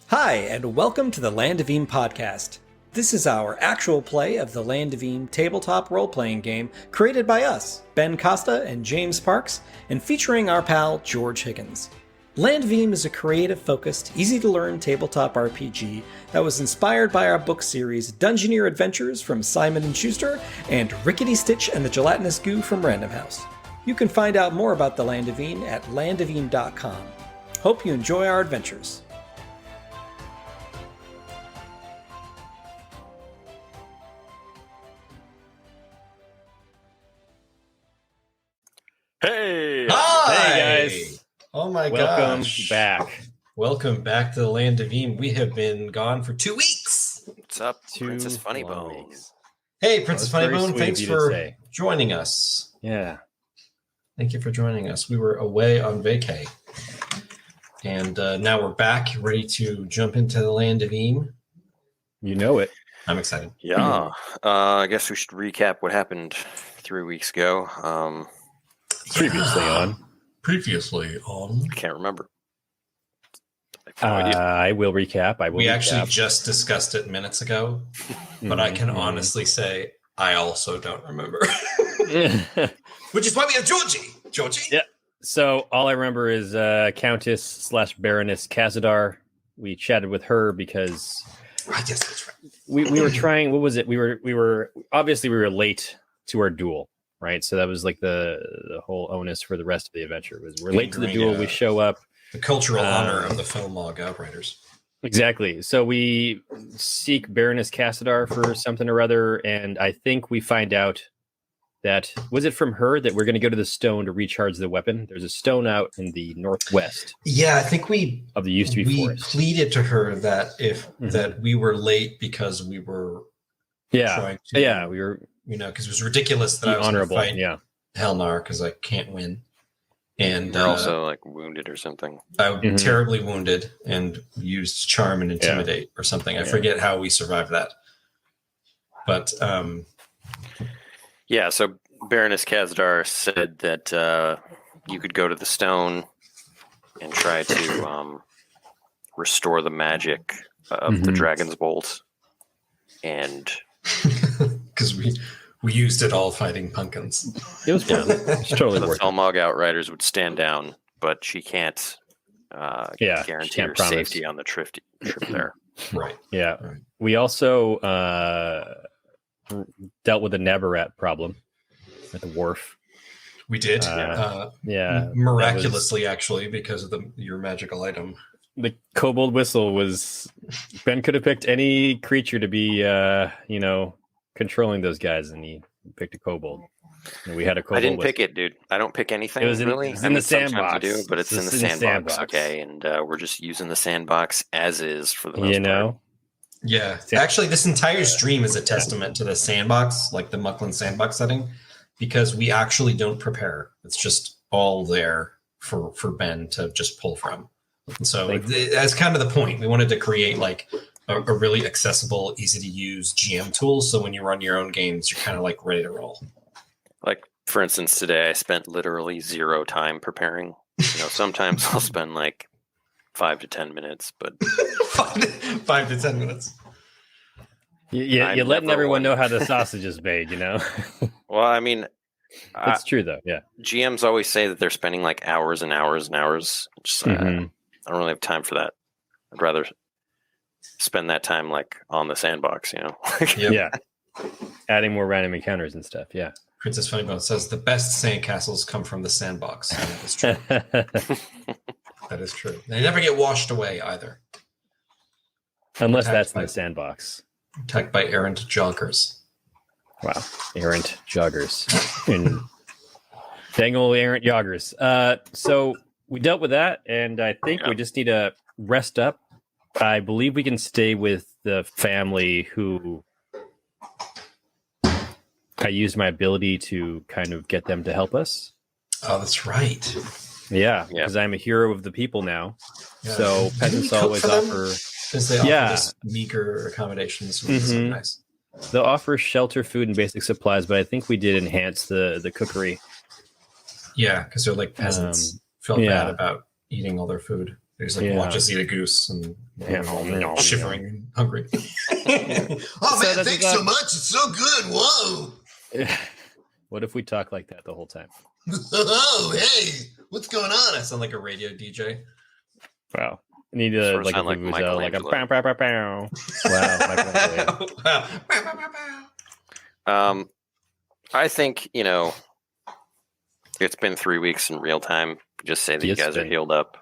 Hi, and welcome to the Land of Eem podcast. This is our actual play of the Land of Eem tabletop role-playing game created by us, Ben Costa and James Parks, and featuring our pal George Higgins. Land of Eem is a creative-focused, easy-to-learn tabletop RPG that was inspired by our book series Dungeoneer Adventures from Simon & Schuster and Rickety Stitch and the Gelatinous Goo from Random House. You can find out more about the Land of Eem at landofeem.com. Hope you enjoy our adventures. Hey! Hi! Hey guys! Oh my Welcome gosh. back. Welcome back to the Land of Eem. We have been gone for 2 weeks. What's up, Princess 2 Funnybone? long weeks. Hey, Princess That's very Funnybone, sweet thanks of you to for say. joining us. Yeah. Thank you for joining us. We were away on vacay. And now we're back, ready to jump into the Land of Eem. You know it. I'm excited. Yeah, I guess we should recap what happened 3 weeks ago. Previously on. Previously on. I can't remember. I have no idea. I will recap. We actually just discussed it minutes ago, but I can honestly say I also don't remember. Which is why we have Georgie. Georgie? Yeah. So all I remember is Countess / Baroness Cazadar. We chatted with her because Yes, that's right. we were trying. What was it? We were obviously we were late to our duel, right? So that was like the whole onus for the rest of the adventure was we're late to the duel. We show up. The cultural honor of the Filmog Outriders. Exactly. So we seek Baroness Cazadar for something or other, and I think we find out that was it from her that we're going to go to the stone to recharge the weapon. There's a stone out in the northwest. Yeah, I think we of the used to be forest. Pleaded to her that if that we were late because we were trying to, we were because it was ridiculous that I was honorable. going to fight Helnar because I can't win, and You're also like wounded or something. I'm terribly wounded and used charm and intimidate or something. I forget how we survived that, but Yeah, so Baroness Cazadar said that you could go to the stone and try to restore the magic of the dragon's bolt, and because we used it all fighting pumpkins. It was fun. It's totally the worth it. Filmog Outriders would stand down, but she can't guarantee she can't her promise. safety on the trip there. Right. Yeah. Right. We also dealt with the Nabarat problem at the wharf. We did. Miraculously, actually, because of your magical item. The kobold whistle was Ben could have picked any creature to be controlling those guys, and he picked a kobold. And we had a kobold. I didn't whistle. pick it, dude. I don't pick anything. It was in, really. it was in the sandbox. I do, but it's in the sandbox. Okay, and we're just using the sandbox as is for the most part. Yeah. Actually, this entire stream is a testament to the sandbox, like the Mucklands Sandbox setting, because we actually don't prepare. It's just all there for Ben to just pull from. And so that's kind of the point. We wanted to create like a really accessible, easy to use GM tool. So when you run your own games, you're kind of like ready to roll. Like, for instance, today I spent literally 0 time preparing. Sometimes I'll spend like 5 to 10 minutes, but 5 to 10 minutes. You're letting everyone know how the sausage is made, Well, I mean, it's true though. Yeah, GMs always say that they're spending like hours and hours and hours. Just, I don't really have time for that. I'd rather spend that time like on the sandbox, Yeah. Adding more random encounters and stuff. Yeah. Princess Funnybone says the best sandcastles come from the sandbox. And that is true. That is true. They never get washed away either. Unless that's in the sandbox. Attacked by errant joggers. Wow. Errant joggers. And dang old errant joggers. So we dealt with that, and I think we just need to rest up. I believe we can stay with the family who I used my ability to kind of get them to help us. Oh, that's right. Yeah, because I'm a hero of the people now. Yeah. So peasants always offer... Because they offer this meager accommodations, which is so nice. They'll offer shelter, food, and basic supplies, but I think we did enhance the cookery. Yeah, because they're like peasants. Felt bad about eating all their food. They just watch us eat a goose and shivering and hungry. Oh man, thanks so much. It's so good. Whoa. What if we talk like that the whole time? Oh, hey, what's going on? I sound like a radio DJ. Wow. I need to like a vuvuzela, like a pow pow pow pow. Wow. I think, it's been 3 weeks in real time. Just say that you guys are healed up.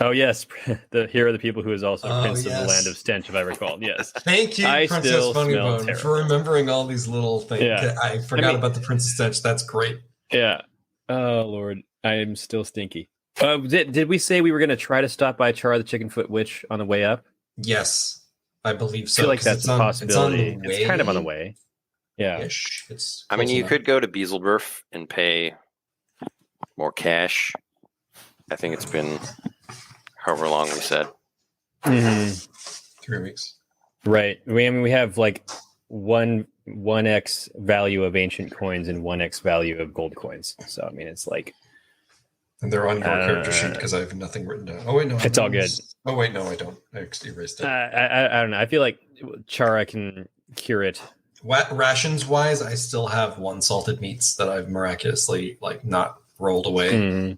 Oh yes, here are the people who is also Prince of the Land of Stench, if I recall. Yes. Thank you, Princess Funnybone, for remembering all these little things. Yeah. I forgot about the Prince of Stench. That's great. Yeah. Oh Lord, I am still stinky. Did we say we were going to try to stop by Chara the Chickenfoot Witch on the way up? Yes, I believe so. I feel like that's a possibility. It's kind of on the way. Yeah. You could go to Beaselberf and pay more cash. I think it's been however long we said. 3 weeks. Right. We have like 1x value of ancient coins and 1x value of gold coins. So it's like. And they're on your character sheet because I have nothing written down. Oh wait, no. It's all good. Oh wait, no, I don't. I erased it. I don't know. I feel like Chara can cure it. Rations wise, I still have 1 salted meats that I've miraculously not rolled away.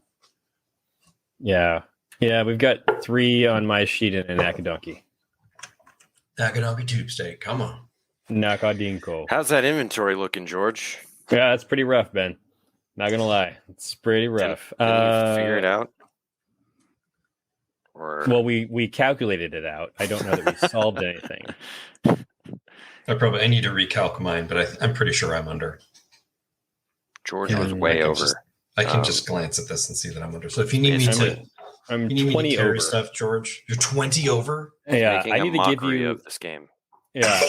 Yeah, we've got 3 on my sheet and a Nackadonkee. Nackadonkee tube steak, come on. Nackadinko. How's that inventory looking, George? Yeah, it's pretty rough, Ben. Not gonna lie, it's pretty rough. Did you figure it out? Well, we calculated it out. I don't know that we solved anything. I need to recalc mine, but I'm pretty sure I'm under. George was way over. I can just glance at this and see that I'm under. So if you need me to, I'm you need 20 me to carry over. stuff, George. You're 20 over. Yeah, I need to give you of this game. Yeah,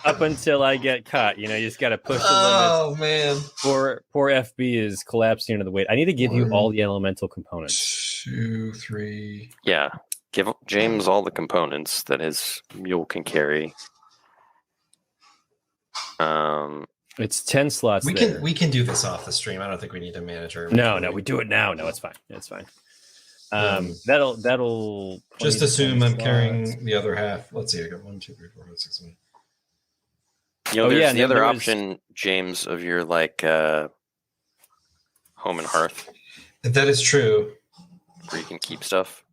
up until I get caught, you just got to push the limits. Oh man, poor FB is collapsing under the weight. I need to give you all the elemental components. 2, 3. Yeah, give James all the components that his mule can carry. It's 10 slots. We can do this off the stream. I don't think we need a manager. No, we do it now. No, it's fine. It's fine. That'll just assume I'm carrying the other half. Let's see. I got 1, 2, 3, 4, 5, 6, 7. There's the other option, James, of your home and hearth. That is true. Where you can keep stuff.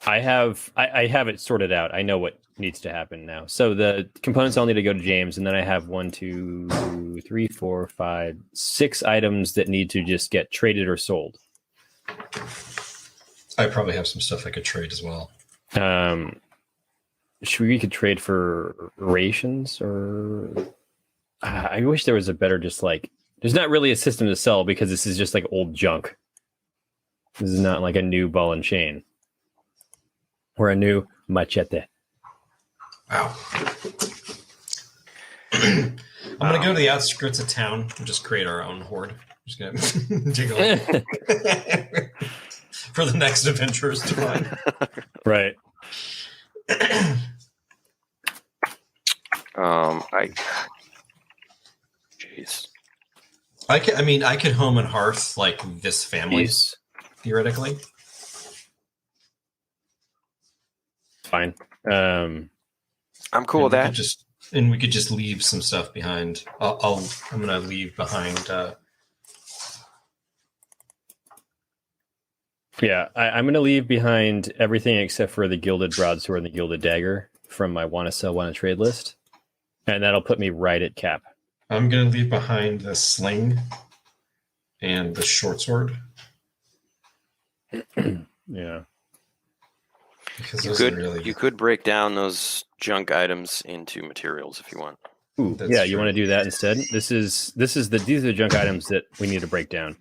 I have it sorted out. I know what needs to happen now. So the components all need to go to James, and then I have 1, 2, 3, 4, 5, 6 items that need to just get traded or sold. I probably have some stuff I could trade as well. We could trade for rations, or I wish there was a better there's not really a system to sell because this is just like old junk. This is not like a new ball and chain or a new machete. Wow. I'm going to go to the outskirts of town and just create our own horde. Just going to dig a for the next adventurers to find. Right. Jeez. I could home and hearth like this family, theoretically. Fine. I'm cool with that. We could just leave some stuff behind. I'm gonna leave behind. I'm gonna leave behind everything except for the gilded broadsword and the gilded dagger from my want to sell, want to trade list, and that'll put me right at cap. I'm gonna leave behind the sling and the short sword. Yeah. Because you could break down those junk items into materials if you want. Ooh, yeah, you want to do that instead? These are the junk items that we need to break down.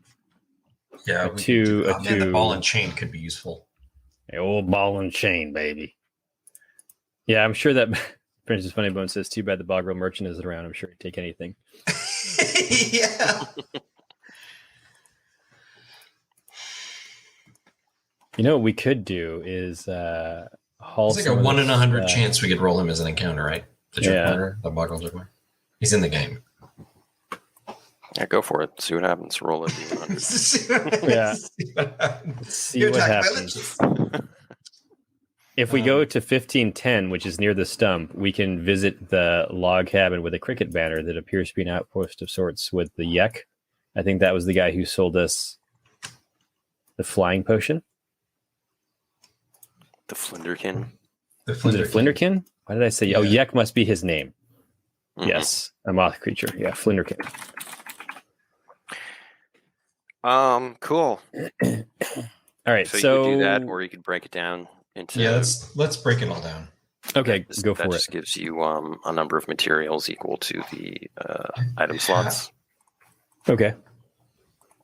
Yeah, the ball and chain could be useful. A old ball and chain, baby. Yeah, I'm sure that Princess Funnybone says, "Too bad the Bogrel merchant isn't around. I'm sure he'd take anything." Yeah. What we could do is haul. It's like a 1 in 100 chance we could roll him as an encounter, right? The Bogrel Jerkmore. He's in the game. Yeah, go for it. See what happens. Roll a D100. Yeah. Let's see what happens. If we go to 1510, which is near the stump, we can visit the log cabin with a cricket banner that appears to be an outpost of sorts with the Yek. I think that was the guy who sold us the flying potion. The Flinderkin. Was it Flinderkin? Why did I say? Yeah. Oh, Yek must be his name. Mm-hmm. Yes, a moth creature. Yeah, Flinderkin. Cool. All right, so you could do that, or you could break it down into. Yeah, let's break it all down. Okay, go for it. That just gives you a number of materials equal to the item slots. Okay.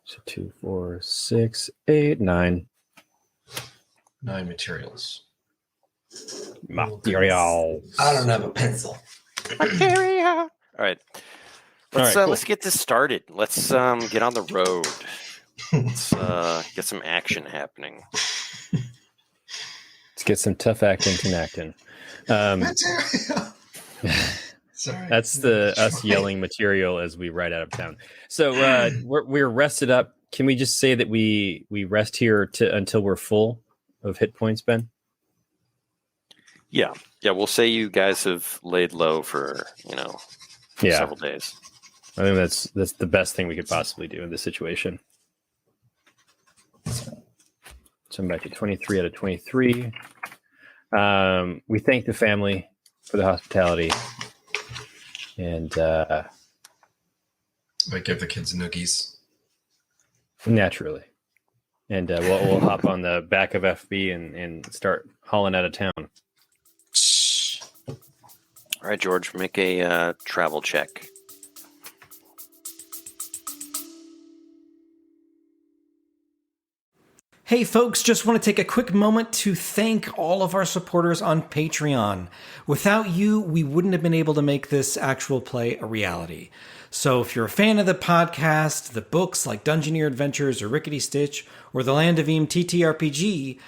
So 2, 4, 6, 8, 9. 9 materials. Material. I don't have a pencil. Material. All right. Let's cool. Let's get this started. Let's get on the road. Let's get some action happening. Let's get some tough acting to acting. Sorry. That's us yelling material as we ride out of town. So we're rested up. Can we just say that we rest here until we're full of hit points, Ben? Yeah. We'll say you guys have laid low for several days. I think that's the best thing we could possibly do in this situation. So I'm back to 23 out of 23. We thank the family for the hospitality. And I give the kids noogies. Naturally. And we'll hop on the back of FB and start hauling out of town. All right, George, make a travel check. Hey folks, just want to take a quick moment to thank all of our supporters on Patreon. Without you, we wouldn't have been able to make this actual play a reality. So if you're a fan of the podcast, the books like Dungeoneer Adventures or Rickety Stitch, or the Land of Eem TTRPG,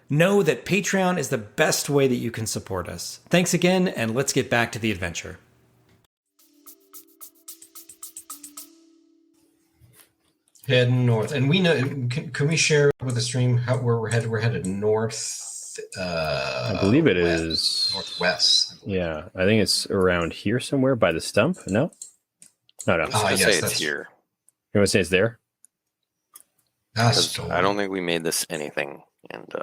know that Patreon is the best way that you can support us. Thanks again, and let's get back to the adventure. Heading north, and we know. Can we share with the stream where we're headed? We're headed north. I believe it is northwest. Yeah, I think it's around here somewhere by the stump. No. I was going to say it's here. You want to say it's there? I don't think we made this anything. And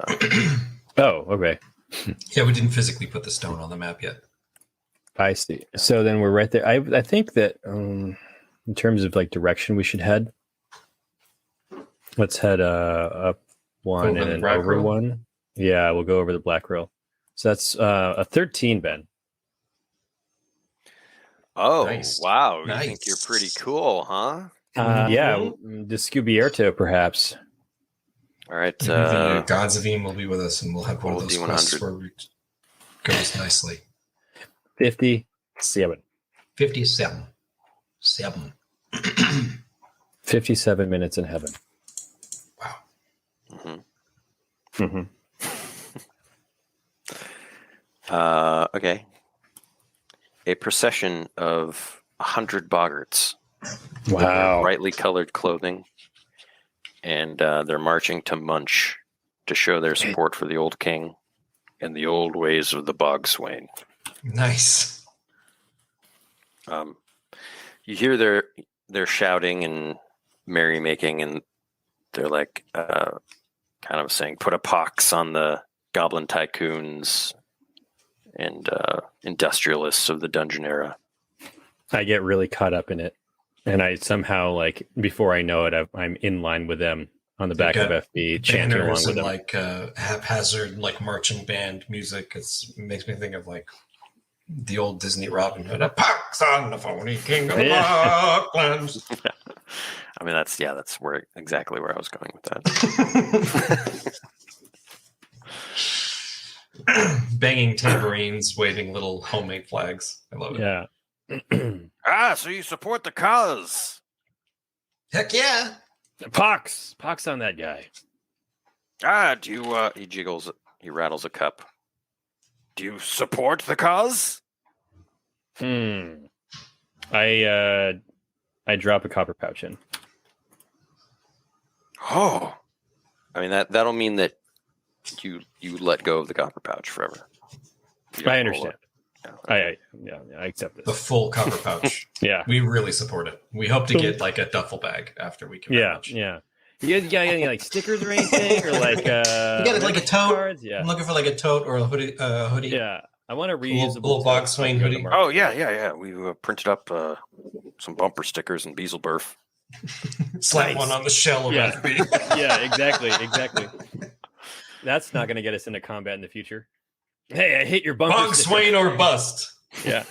oh, okay. Yeah, we didn't physically put the stone on the map yet. I see. So then we're right there. I think that in terms of like direction, we should head. Let's head up one over and then over one. Yeah, we'll go over the Black Rill. So that's a 13, Ben. Oh, nice. Wow. Nice. You think you're pretty cool, huh? Yeah, the Scubierto, perhaps. All right. The Gods of Eem will be with us, and we'll have one of those quests where it goes nicely. 57. 57. 57 minutes in heaven. Wow. Mm-hmm. Okay. A procession of 100 boggarts. Wow. Brightly colored clothing. And they're marching to Munch to show their support for the old king and the old ways of the bog swain. Nice. You hear their shouting and merrymaking, and they're like kind of saying, "Put a pox on the goblin tycoons and industrialists of the Dungeon era." I get really caught up in it. And I somehow, like, before I know it, I'm in line with them on the back of FB, chanting along with them. Like haphazard, like marching band music. It makes me think of like the old Disney Robin Hood. A pox on the phony king of Mucklands. I mean, that's exactly where I was going with that. Banging tambourines, waving little homemade flags. I love it. Yeah. So you support the cause? Heck yeah! Pox on that guy. Do you? He rattles a cup. Do you support the cause? I I drop a copper pouch in. Oh, I mean that'll mean that you let go of the copper pouch forever. I understand. Yeah. I accept this. The full copper pouch. Yeah, We really support it. We hope to get like a duffel bag after we can. Yeah. You got any like stickers or anything, or like you got like a tote. Cards? Yeah, I'm looking for like a tote or a hoodie. Yeah, I want a reusable little box swing hoodie. Oh yeah. We printed up some bumper stickers and Beaselberf. Slap one on the shell of FB. Yeah, exactly. That's not going to get us into combat in the future. Hey, I hit your bumper. Bog Swain or bust. Yeah.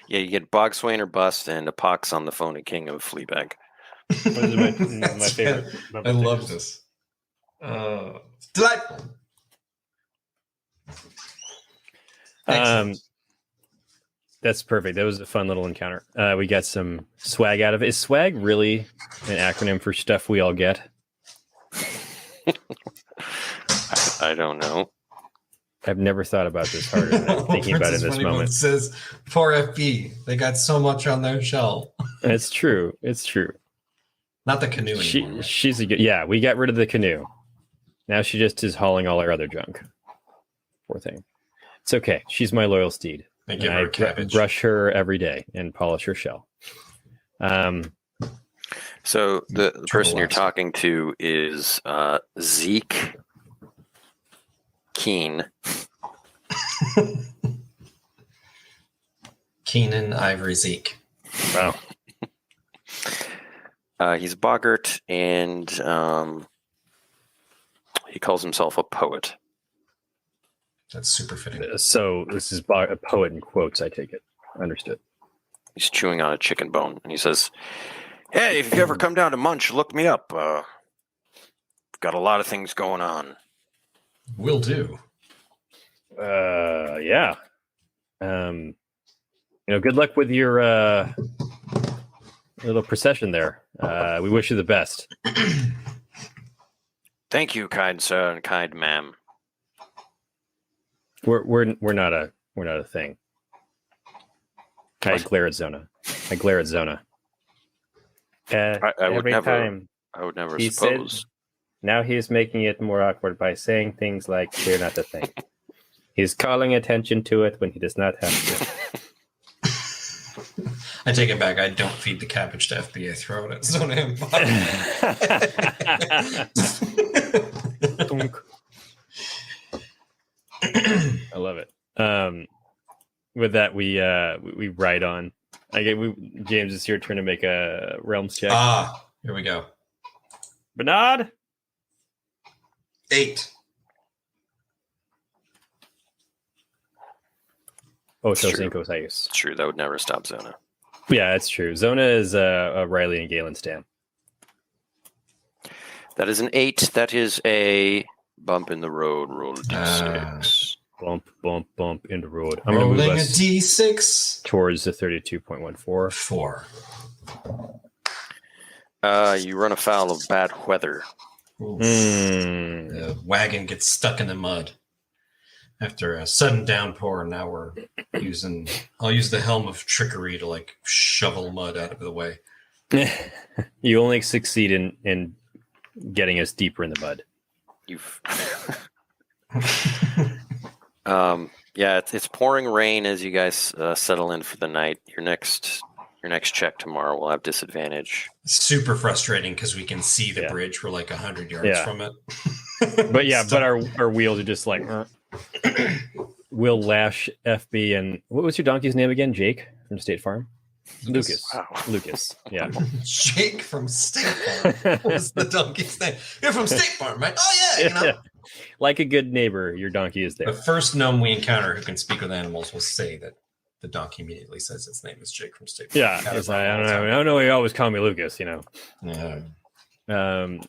Yeah, you get Bog Swain or bust and a pox on the phony king of Fleabag. Those are my favorite. I love this. Delightful. That's perfect. That was a fun little encounter. We got some swag out of it. Is swag really an acronym for stuff we all get? I don't know. I've never thought about this harder than I'm thinking about it in this moment. It says, poor FB. They got so much on their shell. It's true. Not the canoe anymore. She's a good. Yeah, we got rid of the canoe. Now she just is hauling all our other junk. Poor thing. It's okay. She's my loyal steed. I give her a cabbage. Brush her every day and polish her shell. So the person you're talking to is Zeke Keen. Keenan Ivory Zeke. Wow. He's a boggart, and he calls himself a poet. That's super fitting. So this is a poet in quotes, I take it. Understood. He's chewing on a chicken bone, and he says, "Hey, if you ever come down to Munch, look me up. Got a lot of things going on." Will do. Yeah. Good luck with your little procession there. We wish you the best. Thank you, kind sir and kind ma'am. We're not a thing. I glare at Zona. I would never suppose. Now he's making it more awkward by saying things like "we're not a thing." He's calling attention to it when he does not have to. I take it back. I don't feed the cabbage to FB. I throw it at Zona and I love it. With that, we ride on. James, it's your turn to make a realms check. Here we go. Bernard? 8. Cinco Seis. True, that would never stop Zona. Yeah, that's true. Zona is a Riley and Galen stan. That is an 8. That is a bump in the road. Roll a d6. Bump in the road. I'm going to move us a d6 towards the 32.14. 4. You run afoul of bad weather. The wagon gets stuck in the mud after a sudden downpour. Now I'll use the helm of trickery to like shovel mud out of the way. You only succeed in getting us deeper in the mud. It's pouring rain as you guys settle in for the night. Your next check tomorrow will have disadvantage. Super frustrating because we can see the bridge. We're like 100 yards from it. But our wheels are just like. We'll lash FB and what was your donkey's name again? Jake from State Farm. Lucas. Wow. Lucas. Yeah. Jake from State Farm. What was the donkey's name? You're from State Farm, right? Oh yeah. Yeah. Like a good neighbor, your donkey is there. The first gnome we encounter who can speak with animals will say that the donkey immediately says its name is Jake from State Farm. Yeah. I don't know. He always called me Lucas, Yeah. I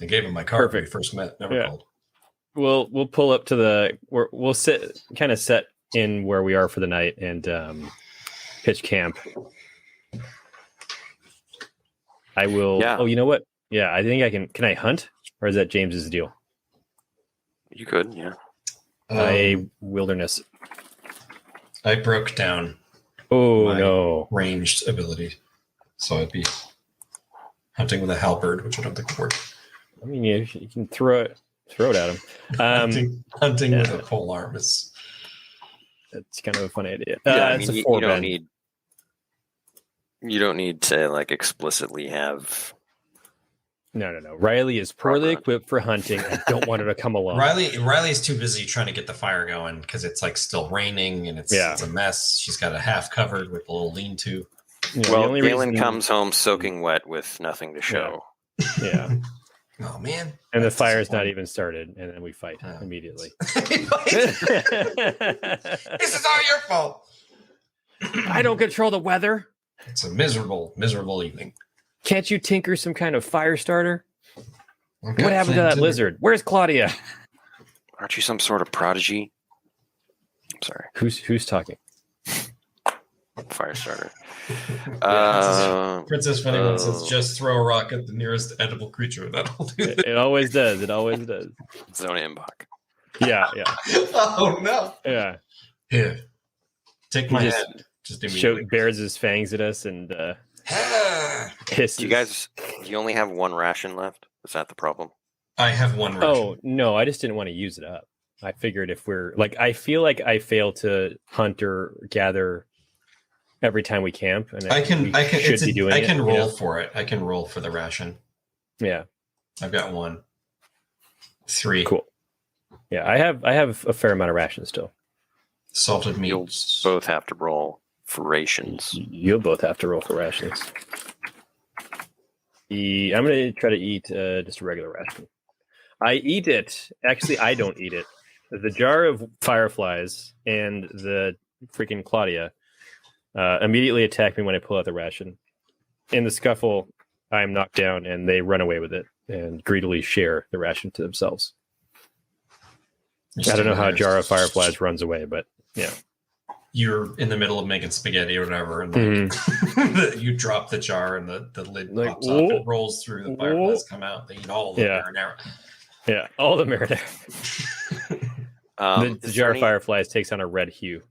gave him my card when we first met. Never called. We'll pull up to we'll sit kind of set in where we are for the night and pitch camp. I will. Yeah. Oh, you know what? Yeah, I think I can. Can I hunt, or is that James's deal? You could, yeah. Wilderness. I broke down. Oh no! Ranged ability. So I'd be hunting with a halberd, which I don't think would work. I mean, you can throw it at him. Hunting with a pole arm is... That's kind of a funny idea. I mean, you don't need to like explicitly have. No. Riley is poorly equipped for hunting. I don't want her to come along. Riley is too busy trying to get the fire going because it's like still raining and it's a mess. She's got a half covered with a little lean-to. Well, Galen comes home soaking wet with nothing to show. Yeah. Oh man! And the fire's not even started, and then we fight immediately. This is all your fault. I don't control the weather. It's a miserable, miserable evening. Can't you tinker some kind of fire starter? What happened to that lizard? Where's Claudia? Aren't you some sort of prodigy? I'm sorry. Who's talking? Fire starter. Princess Funny says, just throw a rock at the nearest edible creature. That'll do it. It always does. It always does. Zona Imbach. Yeah. Oh, no. Yeah. Here. Take my head. Just bares his fangs at us and hisses. Do you only have one ration left? Is that the problem? I have one ration. Oh, no. I just didn't want to use it up. I figured if we're... Like, I feel like I fail to hunt or gather... every time we camp, and I can roll for it. I can roll for the ration. Yeah, I've got 1. 3. Cool. Yeah, I have a fair amount of rations still. Salted meat. You'll both have to roll for rations. You'll both have to roll for rations. I'm going to try to eat just a regular ration. I eat it. Actually, I don't eat it. The jar of fireflies and the freaking Claudia immediately attack me when I pull out the ration. In the scuffle, I am knocked down, and they run away with it and greedily share the ration to themselves. I don't know how a jar of fireflies runs away, but yeah. You're in the middle of making spaghetti or whatever, and you drop the jar, and the lid pops up and rolls through. The fireflies come out. They eat all the marinara. Yeah, all the marinara. The jar of fireflies takes on a red hue.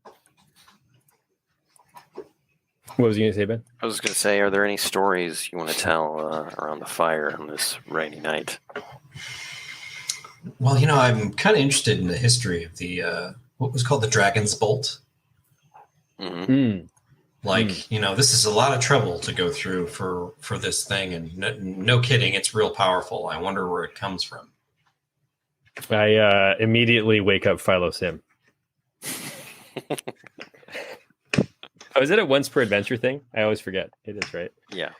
What was you going to say, Ben? I was going to say, are there any stories you want to tell around the fire on this rainy night? Well, I'm kind of interested in the history of the what was called the Dragon's Bolt. Mm-hmm. This is a lot of trouble to go through for this thing, and no kidding, it's real powerful. I wonder where it comes from. I immediately wake up Philo Sim. Oh, is it a once per adventure thing? I always forget. It is, right? Yeah.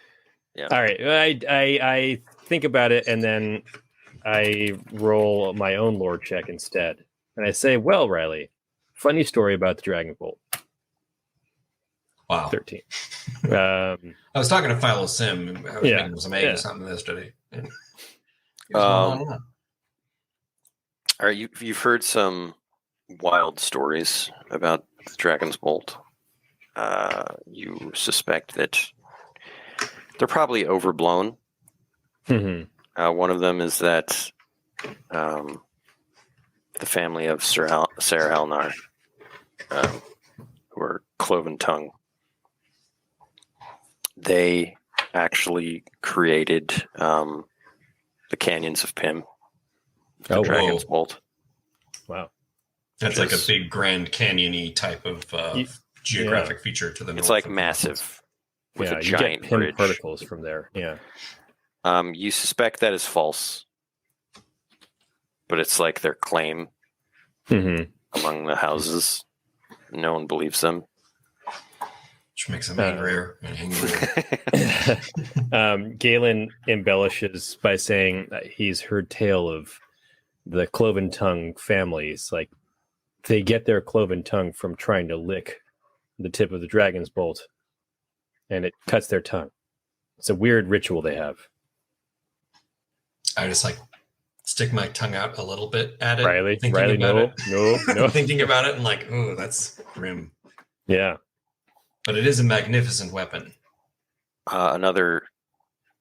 All right. I think about it, and then I roll my own lore check instead. And I say, well, Riley, funny story about the Dragon Bolt. Wow. 13. I was talking to Philo Sim. I was making some eggs or something yesterday. All right, you've heard some wild stories about the Dragon's Bolt. You suspect that they're probably overblown. Mm-hmm. One of them is that the family of Sarah Elnar, who are cloven tongue, they actually created the canyons of Pym, the Dragon's Bolt. Wow. That's like a big Grand Canyon-y type of geographic feature to the north. It's like massive with a giant you get bridge. particles from there. Yeah. You suspect that is false, but it's like their claim among the houses. No one believes them. Which makes them angrier and angrier. Galen embellishes by saying that he's heard tale of the cloven tongue families. Like, they get their cloven tongue from trying to lick the tip of the dragon's bolt, and it cuts their tongue. It's a weird ritual they have. I just stick my tongue out a little bit at it. Riley, no. Thinking about it and oh, that's grim. Yeah. But it is a magnificent weapon. Another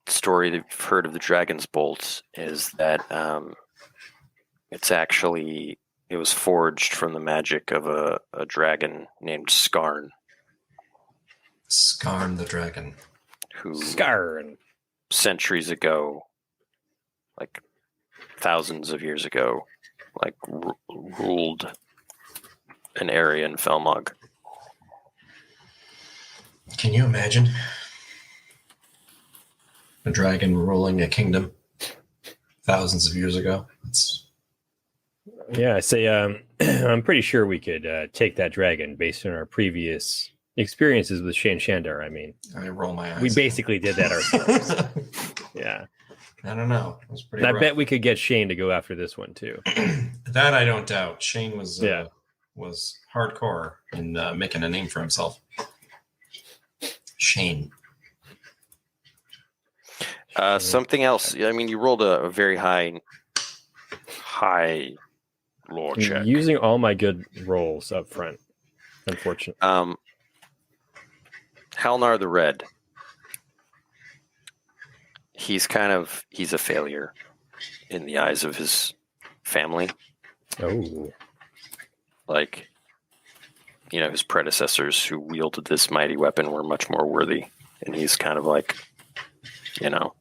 story that you've heard of the dragon's bolt is that it was forged from the magic of a dragon named Skarn. Skarn the dragon. who Scarn. centuries ago, like thousands of years ago, like ruled an area in Felmog. Can you imagine a dragon ruling a kingdom thousands of years ago? Yeah, I say I'm pretty sure we could take that dragon based on our previous experiences with Shane Shandar. I mean, I roll my eyes. we basically did that ourselves. Yeah. I don't know. It was pretty And I rough. bet we could get Shane to go after this one too. That I don't doubt. Shane was hardcore in making a name for himself. Shane. Something else. I mean, you rolled a very high lore check. I'm using all my good rolls up front, unfortunately. Halnar the Red. He's a failure in the eyes of his family. Oh. Like, his predecessors who wielded this mighty weapon were much more worthy. And he's kind of like, a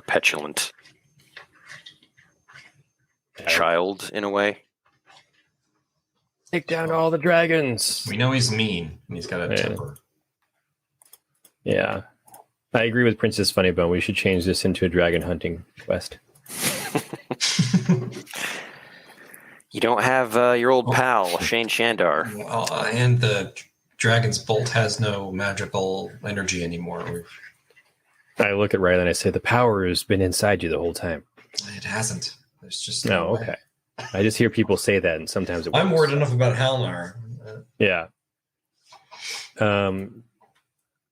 petulant child in a way. Take down all the dragons. We know he's mean and he's got a temper. Yeah. I agree with Princess Funnybone. We should change this into a dragon hunting quest. You don't have your old pal, Shane Shandar. And the dragon's bolt has no magical energy anymore. I look at Riley and I say, the power has been inside you the whole time. It hasn't. There's just no way. Okay. I just hear people say that, and sometimes it works. I'm worried enough about Halnar. Yeah.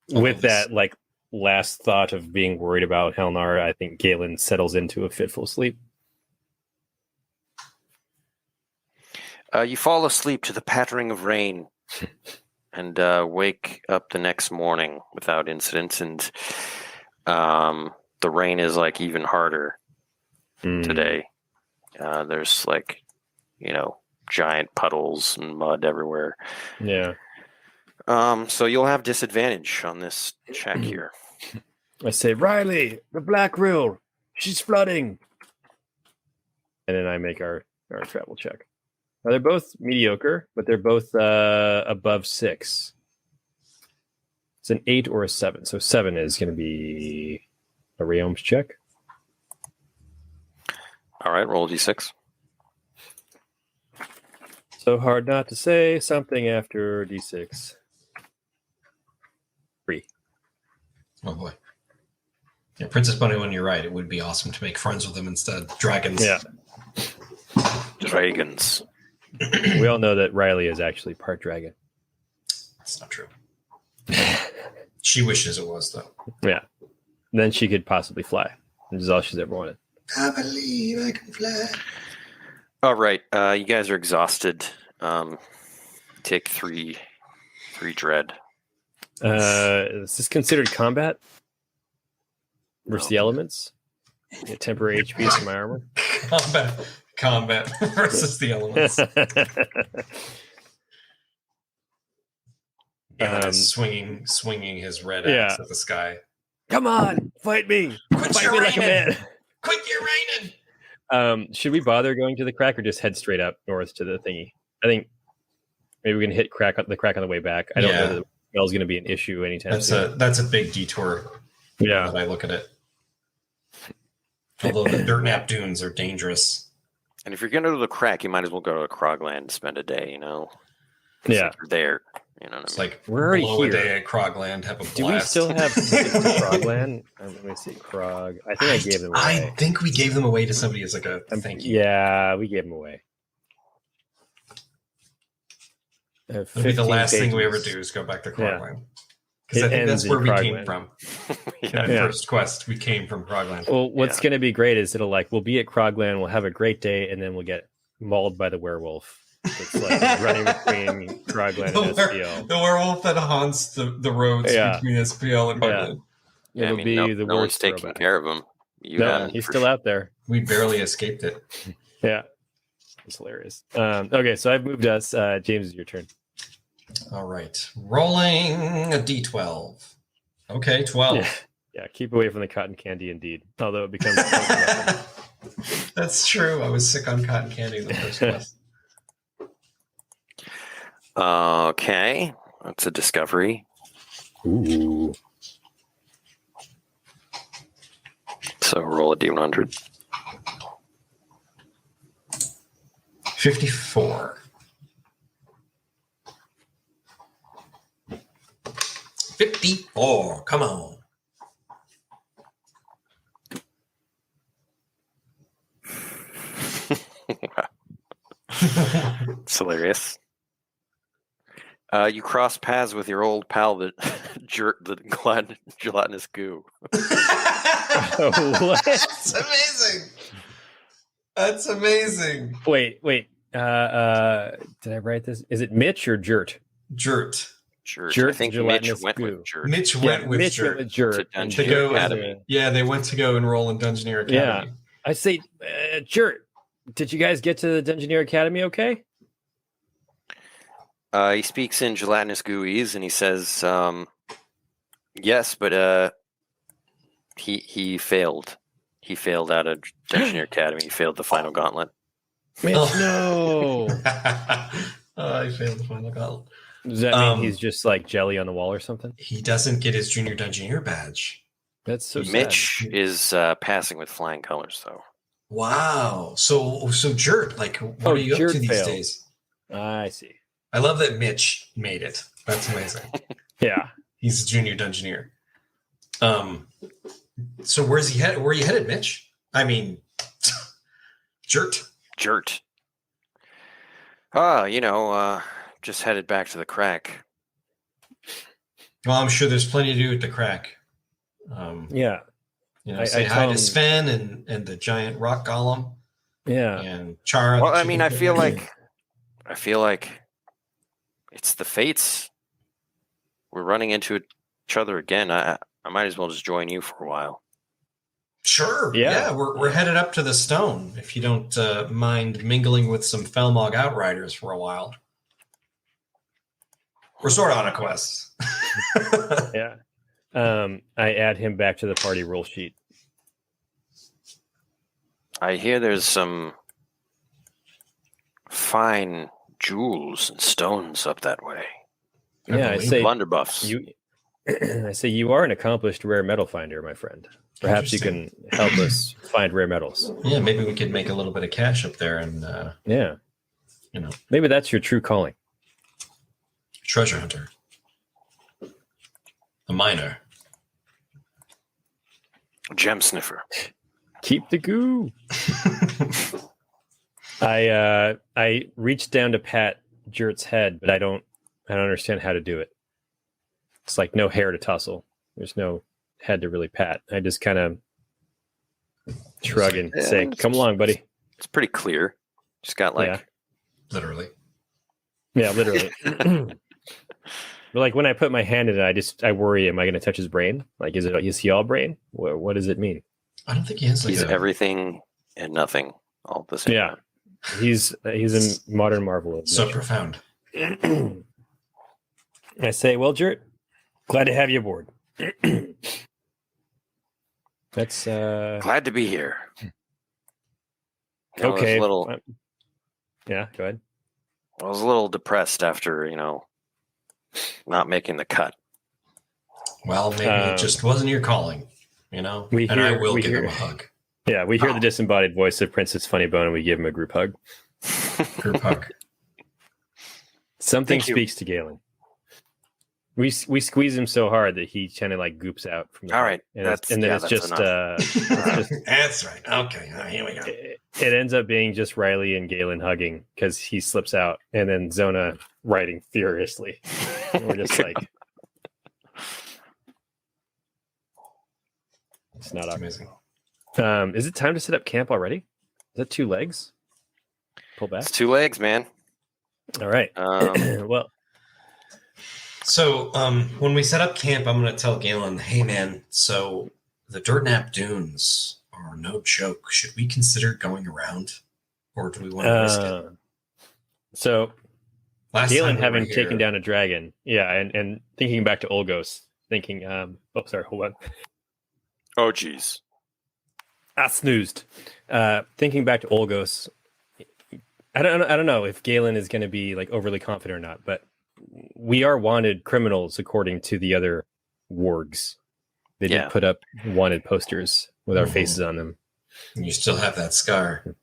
With that, like, last thought of being worried about Halnar, I think Galen settles into a fitful sleep. You fall asleep to the pattering of rain and wake up the next morning without incident. And the rain is like even harder today. There's like, giant puddles and mud everywhere. Yeah. So you'll have disadvantage on this check here. I say, Riley, the Black Rill, she's flooding. And then I make our travel check. Now, they're both mediocre, but they're both above 6. It's an 8 or a 7. So 7 is going to be a realms check. All right, roll a d6. So hard not to say something after d6. 3. Oh boy. Yeah, Princess Bunny, when you're right, it would be awesome to make friends with them instead. Dragons. Yeah. Dragons. We all know that Riley is actually part dragon. That's not true. She wishes it was, though. Yeah. And then she could possibly fly. Which is all she's ever wanted. I believe I can fly. All right. You guys are exhausted. Take three dread. Is this considered combat? Versus the elements? Get temporary HP from my armor? Combat versus the elements. Swinging his red axe at the sky. Come on, fight me! Fight me like a man! Quit your raining! Should we bother going to the crack or just head straight up north to the thingy? I think maybe we can hit the crack on the way back. I don't know that the spell's going to be an issue anytime soon. That's a big detour. Yeah, that I look at it. Although the Dirtnap Dunes are dangerous. And if you're going to go to the crack, you might as well go to Krogland and spend a day, Yeah. You're there. You know what it's I mean? like we're already blow here. A day at Krogland, have a blast. Do we still have Krogland? Let me see, Krog. I think I gave them away. I think we gave them away to somebody as like a thank you. Yeah, we gave them away. It'll be the last thing we ever do is go back to Krogland. Because I think that's where we came from. In that first quest, we came from Krogland. Well, what's going to be great is we'll be at Krogland, we'll have a great day, and then we'll get mauled by the werewolf. It's like running between Krogland and SPL. The werewolf that haunts the roads between SPL and Krogland. Yeah. It'll be the no one's worst taking care of him. He's still out there. We barely escaped it. Yeah. It's hilarious. Okay, so I've moved us. James, it's your turn. All right. Rolling a d12. Okay, 12. Yeah, keep away from the cotton candy, indeed. Although it becomes. That's true. I was sick on cotton candy in the first quest. Okay, that's a discovery. Ooh. So roll a D100. 54. 54. Come on. It's hilarious. You cross paths with your old pal, the gelatinous goo. What? That's amazing. That's amazing. Wait. Did I write this? Is it Mitch or Jert? Jert. I think Mitch went with Jert. Mitch went with Jert. To go Academy. Yeah, they went to go enroll in Dungeoneer Academy. Yeah. I say, Jert, did you guys get to the Dungeoneer Academy okay? He speaks in gelatinous gooeyes, and he says, yes, but he failed. He failed out of Dungeoneer Academy. He failed the final gauntlet. Mitch, no. I failed the final gauntlet. Does that mean he's just like jelly on the wall or something? He doesn't get his junior Dungeoneer badge. That's so Mitch sad. is passing with flying colors, though. Wow. So Jert, like, what are you up Jert to these failed. days? I see. I love that Mitch made it. That's amazing. Yeah. He's a junior Dungeoneer. So where's he headed? Where are you headed, Mitch? I mean, Jert. Just headed back to the crack. Well, I'm sure there's plenty to do at the crack. Yeah. Say hi to Sven and the giant rock golem. Yeah. And Chara. Well, I mean, I feel like it's the fates. We're running into each other again. I might as well just join you for a while. Sure. Yeah. We're headed up to the stone. If you don't mind mingling with some Felmog outriders for a while. We're sort of on a quest. Yeah. I add him back to the party roll sheet. I hear there's some fine jewels and stones up that way. Yeah, I say blunderbuffs. I say you are an accomplished rare metal finder, my friend. Perhaps you can help us find rare metals. Yeah, maybe we could make a little bit of cash up there, and maybe that's your true calling. Treasure hunter, a miner, gem sniffer. Keep the goo. I reached down to pat Jert's head, but I don't understand how to do it. It's like no hair to tussle. There's no head to really pat. I just kind of shrug and say, "Come along, buddy." It's pretty clear. Just got literally. Yeah, literally. But like when I put my hand in it, I worry, am I going to touch his brain? Like, is he all brain? What does it mean? I don't think he has. He's everything and nothing all at the same time. He's a modern marvel. So profound. I say, well, Jert, glad to have you aboard. That's glad to be here. Okay. Yeah, go ahead. I was a little depressed after, not making the cut. Well, maybe it just wasn't your calling, I will give him a hug. Yeah, we hear the disembodied voice of Princess Funnybone, and we give him a group hug. Group hug. Something speaks to Galen. We squeeze him so hard that he kind of like goops out from the all right, it's just that's right. Okay, here we go. It ends up being just Riley and Galen hugging because he slips out, and then Zona writing furiously. And we're just like, it's not amazing. Is it time to set up camp already? Is that 2 legs? Pull back. It's 2 legs, man. All right. Well. So when we set up camp, I'm going to tell Galen, hey, man, so the Dirtnap Dunes are no joke. Should we consider going around, or do we want to risk it? So Galen having taken down a dragon, and thinking back to Olgos, thinking, hold on. Oh, geez. I snoozed. Thinking back to Olgos, I don't know if Galen is going to be like overly confident or not, but we are wanted criminals according to the other wargs. They did put up wanted posters with our faces on them. And you still have that scar.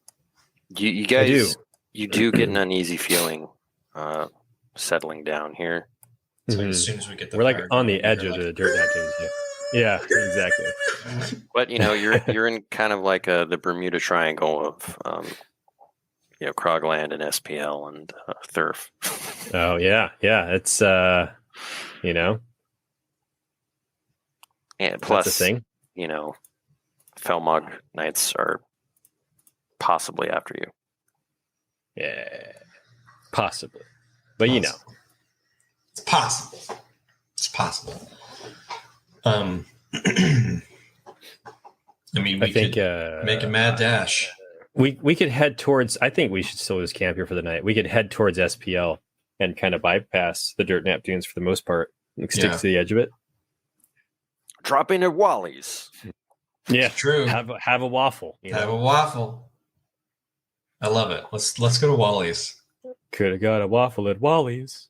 You guys, you do get an uneasy feeling settling down here. So as soon as we get the we're like on the edge of the Dirtnap Dunes. Yeah, exactly. But you're in kind of like the Bermuda Triangle of Krogland and SPL and Thurf. Oh yeah. It's and plus that's a thing. Felmog Knights are possibly after you. Yeah, possibly, but it's possible. It's possible. I mean, we could make a mad dash. We could head towards. I think we should still just camp here for the night. We could head towards SPL and kind of bypass the Dirtnap Dunes for the most part. Stick to the edge of it. Drop in at Wally's. Yeah, true. Have a waffle. Have a waffle. I love it. Let's go to Wally's. Could have got a waffle at Wally's.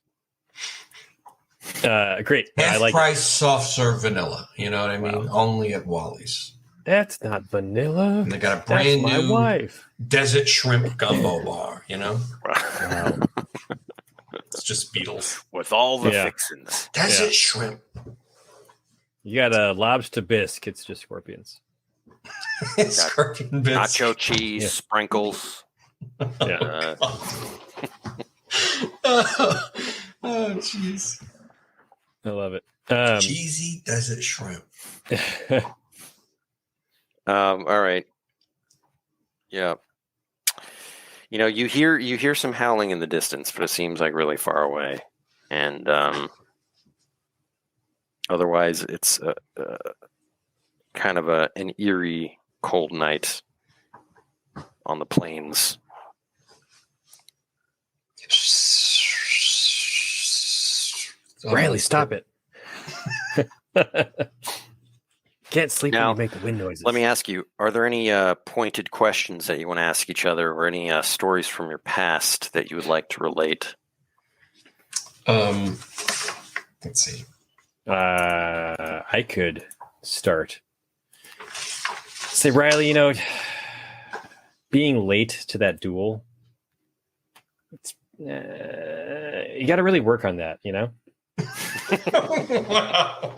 Great. Half I like price soft serve vanilla. You know what I mean? Wow. Only at Wally's. That's not vanilla. And they got a brand new wife. desert shrimp gumbo bar. Wow. It's just Beatles with all the fixins. Desert shrimp. You got a lobster bisque. It's just scorpions. Scorpion bits. Nacho cheese, sprinkles. Yeah. Oh, jeez. I love it. Cheesy desert shrimp. All right. Yeah. You hear some howling in the distance, but it seems like really far away. And otherwise, it's kind of an eerie, cold night on the plains. Riley, stop it. Can't sleep when you make the wind noises. Let me ask you, are there any pointed questions that you want to ask each other or any stories from your past that you would like to relate? Let's see. I could start. Say, Riley, being late to that duel, it's, you got to really work on that, Wow.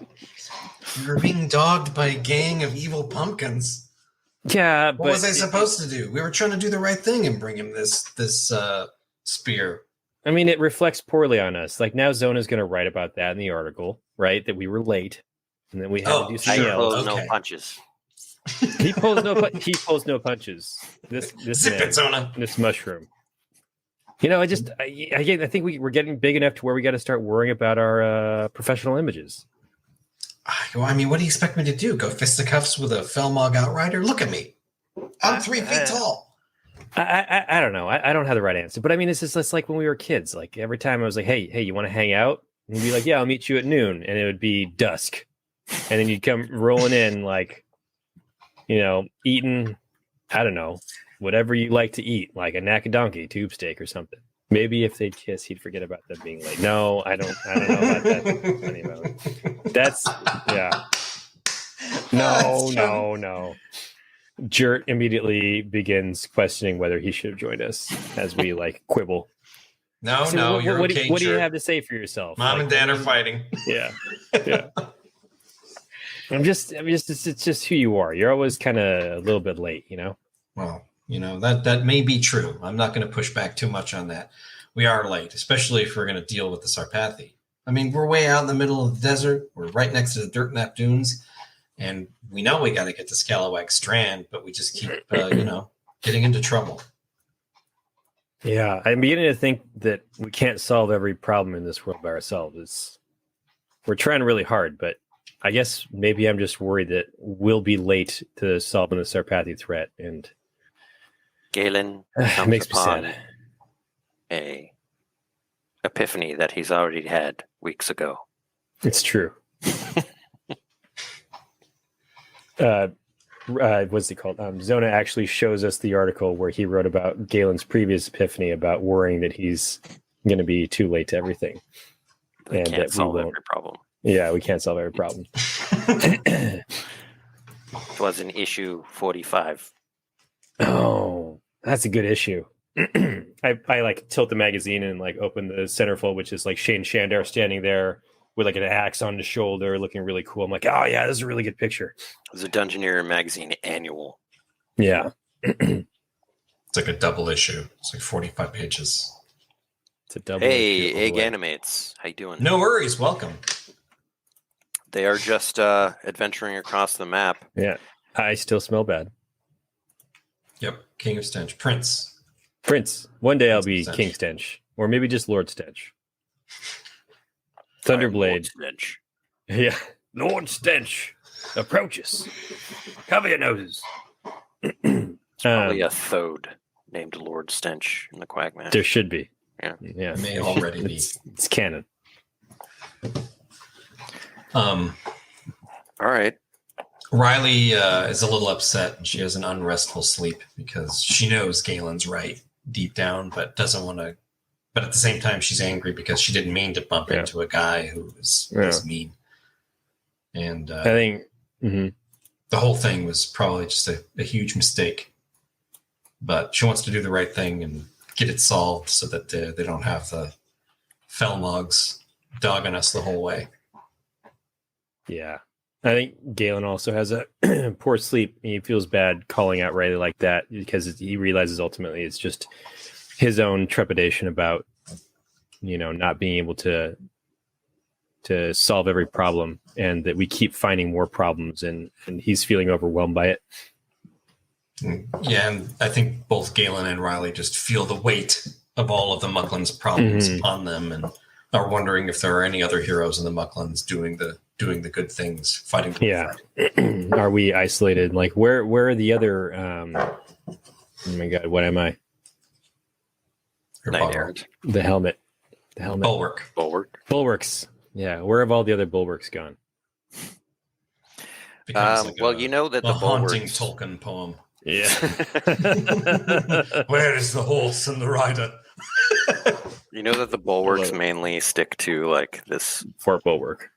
You were being dogged by a gang of evil pumpkins. Yeah, what was I supposed to do? We were trying to do the right thing and bring him this spear. I mean, it reflects poorly on us. Like now, Zona's going to write about that in the article, right? That we were late, and then we had to do something else. No punches. He pulls no punches. This Zip man, it, Zona. This mushroom. I think we're getting big enough to where we got to start worrying about our professional images. I mean, what do you expect me to do? Go fisticuffs with a Felmog Outrider? Look at me. I'm 3 feet tall. I don't know. I don't have the right answer. But I mean, it's like when we were kids. Like every time I was like, hey, you want to hang out? And you'd be like, yeah, I'll meet you at noon. And it would be dusk. And then you'd come rolling in like, eating, I don't know, whatever you like to eat, like a Nackadonkee tube steak or something. Maybe if they'd kiss, he'd forget about them being late. No, I don't know about that. Anyway, that's no. Jert immediately begins questioning whether he should have joined us as we quibble. No, you're what do you have to say for yourself? Mom and Dad are fighting. Yeah. It's just who you are. You're always kind of a little bit late, Well, that may be true. I'm not going to push back too much on that. We are late, especially if we're going to deal with the Sarpathy. I mean, we're way out in the middle of the desert. We're right next to the Dirtnap Dunes, and we know we got to get to Scalawag Strand, but we just keep, getting into trouble. Yeah, I'm beginning to think that we can't solve every problem in this world by ourselves. We're trying really hard, but I guess maybe I'm just worried that we'll be late to solving the Sarpathy threat, and Galen makes me sad. A epiphany that he's already had weeks ago. It's true. what's it called? Zona actually shows us the article where he wrote about Galen's previous epiphany about worrying that he's going to be too late to everything. They and can't that solve we every won't. problem. Yeah, we can't solve every problem. It was in issue 45. Oh, that's a good issue. I like tilt the magazine and like open the centerfold, which is like Shane Shandar standing there with like an axe on his shoulder, looking really cool. I'm like, oh yeah, this is a really good picture. It was a Dungeoneer magazine annual. Yeah. It's like a double issue. It's like 45 pages. It's a double Hey, issue. Egg Animates. How you doing? No worries. Welcome. They are just adventuring across the map. Yeah. I still smell bad. Yep. King of Stench. Prince. One day I'll be Stench. King Stench, or maybe just Lord Stench. Thunderblade. Stench. Yeah. Lord Stench approaches. Cover your noses. Probably a Thode named Lord Stench in the Quagmire. There should be. Yeah. May already be. It's canon. All right. Riley is a little upset. She has an unrestful sleep because she knows Galen's right deep down, but doesn't want to. But at the same time, she's angry because she didn't mean to bump into a guy who was mean. And I think the whole thing was probably just a huge mistake. But she wants to do the right thing and get it solved so that they don't have the Felmogs dogging us the whole way. Yeah. I think Galen also has a poor sleep. He feels bad calling out Riley like that because he realizes ultimately it's just his own trepidation about, not being able to solve every problem, and that we keep finding more problems, and he's feeling overwhelmed by it. Yeah, and I think both Galen and Riley just feel the weight of all of the Mucklands problems upon them, and are wondering if there are any other heroes in the Mucklands doing the good things, fighting. Yeah. Are we isolated? Like where are the other oh my god, what am I? Knight Errant. The helmet. Bulwarks. Yeah, where have all the other bulwarks gone? You know that a the haunting bulwarks... Tolkien poem. Yeah. Where is the horse and the rider? You know that the bulwarks mainly stick to like this Fort Bulwark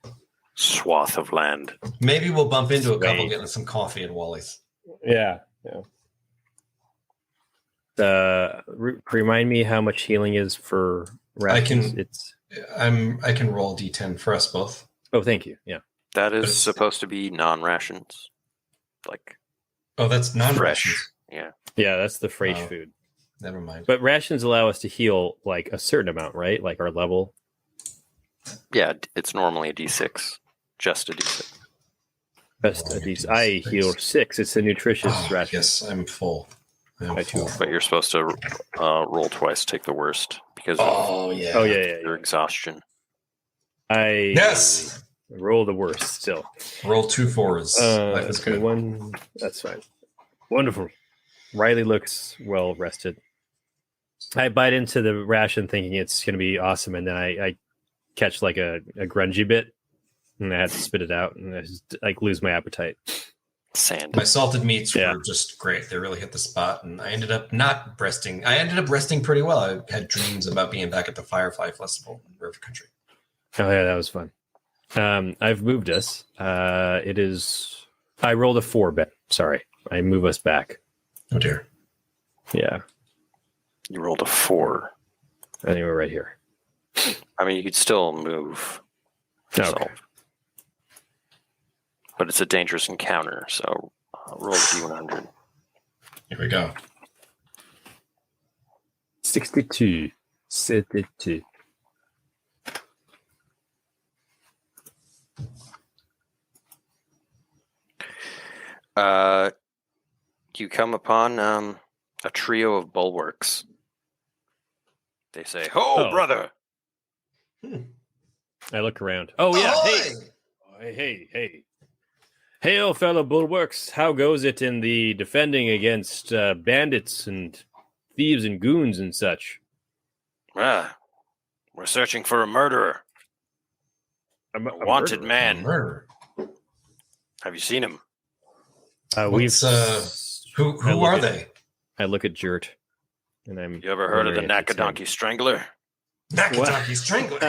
swath of land. Maybe we'll bump into a couple getting some coffee at Wally's. Yeah. Remind me how much healing is for rations. I can roll D10 for us both. Oh, thank you. Yeah. That is supposed to be non-rations. That's non-rations. Fresh. Yeah. Yeah, that's the fresh food. Never mind. But rations allow us to heal like a certain amount, right? Like our level. Yeah, it's normally a D6. Just a D6. Just a D6. I heal 6. It's a nutritious ration. Yes, I'm full. But you're supposed to roll twice, take the worst because of your exhaustion. Yes. Roll the worst still. Roll 2 4s. Life is good. One. That's fine. Wonderful. Riley looks well rested. I bite into the ration thinking it's going to be awesome, and then I catch like a grungy bit, and I have to spit it out, and I just lose my appetite. Sand. My salted meats were just great. They really hit the spot, and I ended up not resting. I ended up resting pretty well. I had dreams about being back at the Firefly Festival in River Country. Oh yeah, that was fun. I've moved us. It is. I rolled a 4 bet. Sorry, I move us back. Oh dear. Yeah. You rolled a 4. I think we're right here. I mean, you could still move yourself. Okay. But it's a dangerous encounter, so roll D100. Here we go. 62. You come upon a trio of bulwarks. They say, "Ho, brother!" I look around. Oh yeah, hey, hail, fellow bulwarks! How goes it in the defending against bandits and thieves and goons and such? We're searching for a murderer, a wanted man. A murderer. Have you seen him? Who are they? I look at Jert, and I'm. You ever heard of the Nackadonkee Strangler? Nackadonkee Strangler.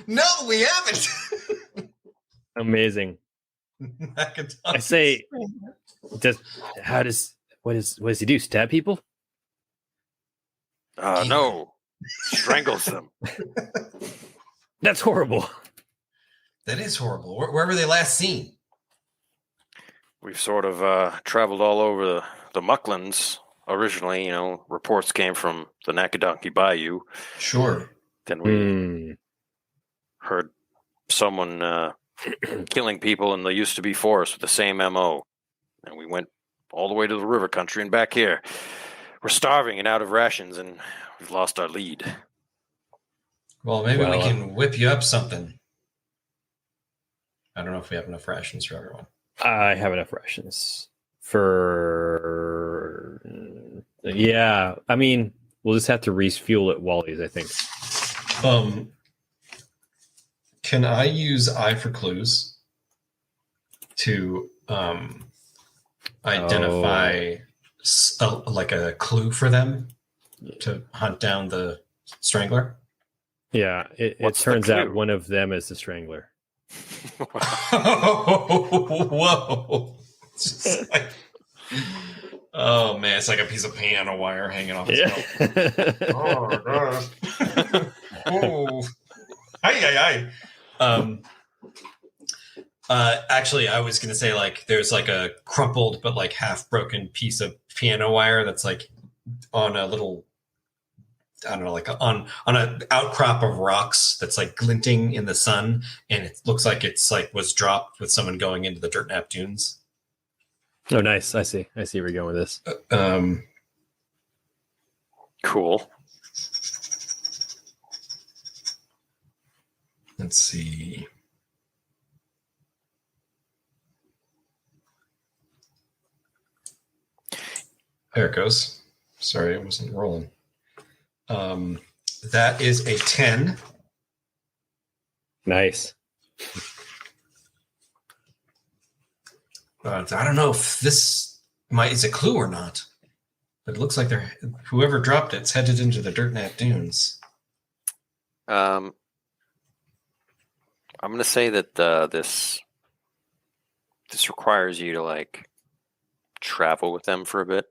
No, we haven't. Amazing. I say, what does he do? Stab people? No, strangles them. That's horrible. That is horrible. Where were they last seen? We've sort of traveled all over the Mucklands. Originally, reports came from the Nackadonkee Bayou. Sure. Then we heard someone killing people in the used-to-be forest with the same M.O. And we went all the way to the river country and back here. We're starving and out of rations, and we've lost our lead. Well, maybe we can whip you up something. I don't know if we have enough rations for everyone. I have enough rations for... Yeah, I mean, we'll just have to refuel at Wally's, I think. Can I use Eye for Clues to identify a clue for them to hunt down the Strangler? Yeah, it turns out one of them is the Strangler. Whoa. Oh man, it's like a piece of piano wire hanging off his belt. Oh my gosh. Oh. Hi. Actually, I was gonna say there's a crumpled but half broken piece of piano wire that's on a little, I don't know, on an outcrop of rocks that's glinting in the sun, and it looks like it's was dropped with someone going into the Dirtnap Dunes. Oh, nice. I see where you're going with this. Cool. Let's see. There it goes. Sorry, it wasn't rolling. That is a 10. Nice. I don't know if this is a clue or not, but it looks like whoever dropped it's headed into the Dirtnap Dunes. I'm going to say that this requires you to travel with them for a bit.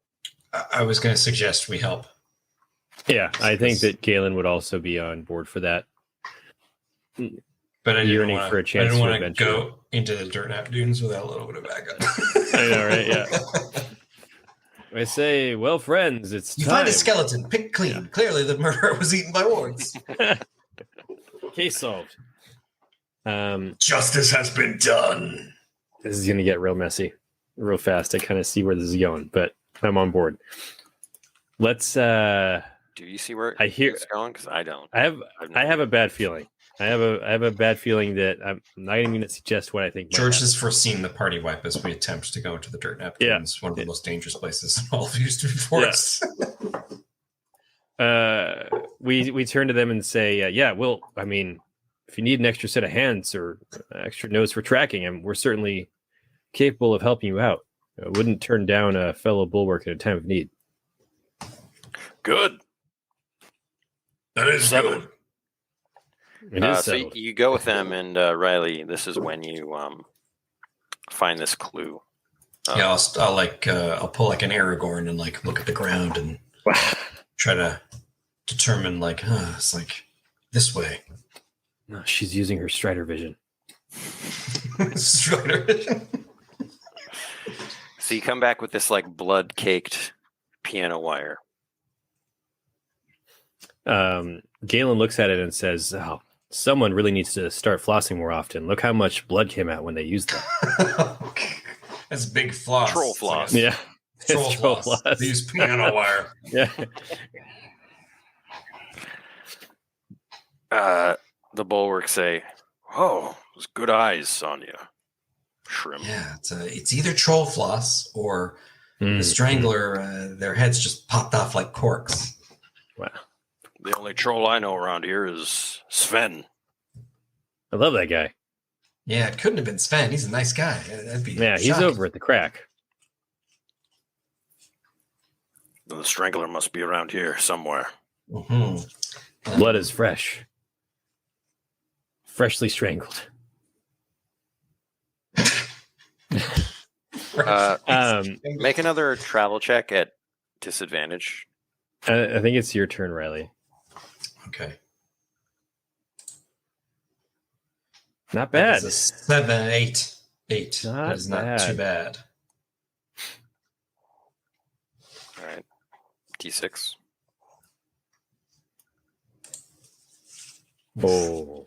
I was going to suggest we help. Yeah, I think that Galen would also be on board for that. But I didn't want to go into the Dirtnap Dunes without a little bit of backup. I know, right? Yeah. I say, well, friends, it's you time. Find a skeleton, picked clean. Yeah. Clearly, the murderer was eaten by wargs. Case solved. Justice has been done. This is going to get real messy, real fast. I kind of see where this is going, but I'm on board. Let's. Do you see where it's going? Because I don't. I have a bad feeling. I have a bad feeling that I'm not even going to suggest what I think. George has foreseen the party wipe as we attempt to go into the Dirtnap Dunes, one of the most dangerous places in all of used-to-be forests. Yeah. We turn to them and say, well, I mean, if you need an extra set of hands or extra nose for tracking him, we're certainly capable of helping you out. I wouldn't turn down a fellow bulwark in a time of need. Good. That is good. So you go with them, and Riley, this is when you find this clue. I'll pull an Aragorn and look at the ground and try to determine it's this way. No, she's using her Strider vision. Strider vision. So you come back with this blood-caked piano wire. Galen looks at it and says, "Oh, someone really needs to start flossing more often. Look how much blood came out when they used that." That's big floss. Troll floss. Yeah. Troll floss. They use piano wire. Yeah. The bulwarks say, "Oh, those good eyes on you, shrimp." Yeah, it's either troll floss or the Strangler. Their heads just popped off like corks. Wow. The only troll I know around here is Sven. I love that guy. Yeah, it couldn't have been Sven. He's a nice guy. That'd be Yeah, he's shocking. over at the crack. The Strangler must be around here somewhere. Mm-hmm. Blood is fresh. Freshly strangled. Make another travel check at disadvantage. I think it's your turn, Riley. Okay. Not That bad. is a 7, 8. 8. Not That is not bad. too bad. All right. D6. Oh,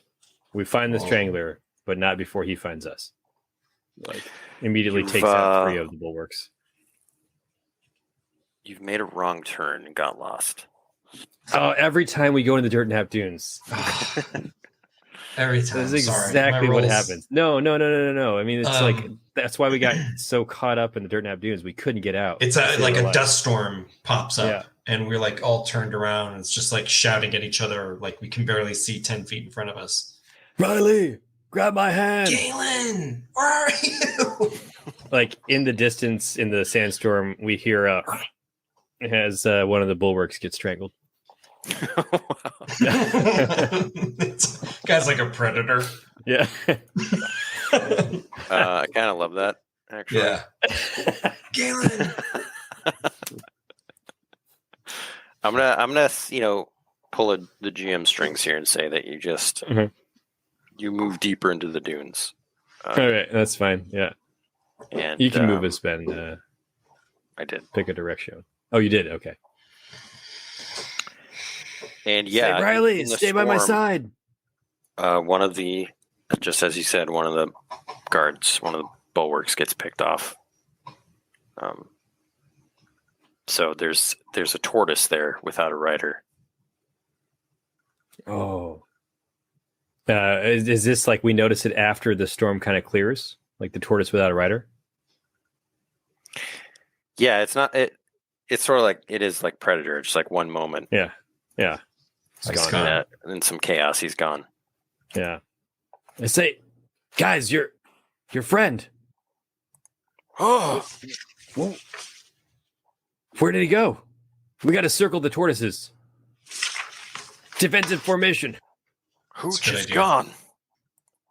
we find the Strangler, but not before he finds us. Like immediately You've, takes out 3 of the bulwarks. You've made a wrong turn and got lost. Oh, every time we go into the Dirtnap Dunes, Every time. that's Sorry. exactly My what rolls- happens. No. I mean, it's like that's why we got so caught up in the Dirtnap Dunes we couldn't get out. It's like a dust storm pops up, Yeah. and we're like all turned around. And it's just like shouting at each other, like we can barely see 10 feet in front of us. Riley, grab my hand. Galen, where are you? Like in the distance, in the sandstorm, we hear as one of the bulwarks gets strangled. Guy's like a predator. Yeah. I kind of love that, actually. Yeah. Galen. I'm gonna pull the GM strings here and say that you just Mhm. you move deeper into the dunes. All right, that's fine. Yeah, And you can move us, Ben. I did. Pick a direction. Oh, you did. Okay. And yeah, Say, Riley, in the stay by my storm, side. One of the, just as you said, one of the guards, one of the bulwarks gets picked off. So there's a tortoise there without a rider. Oh. Is this like we notice it after the storm kind of clears, like the tortoise without a rider? Yeah, it's not it. It's sort of like it is like Predator, just like one moment. Yeah. It's It's gone. gone. Yeah, and then some chaos, he's gone. Yeah. I say, guys, your friend. Oh, Whoa. Where did he go? We got to circle the tortoises. Defensive formation. Hooch good is idea. gone.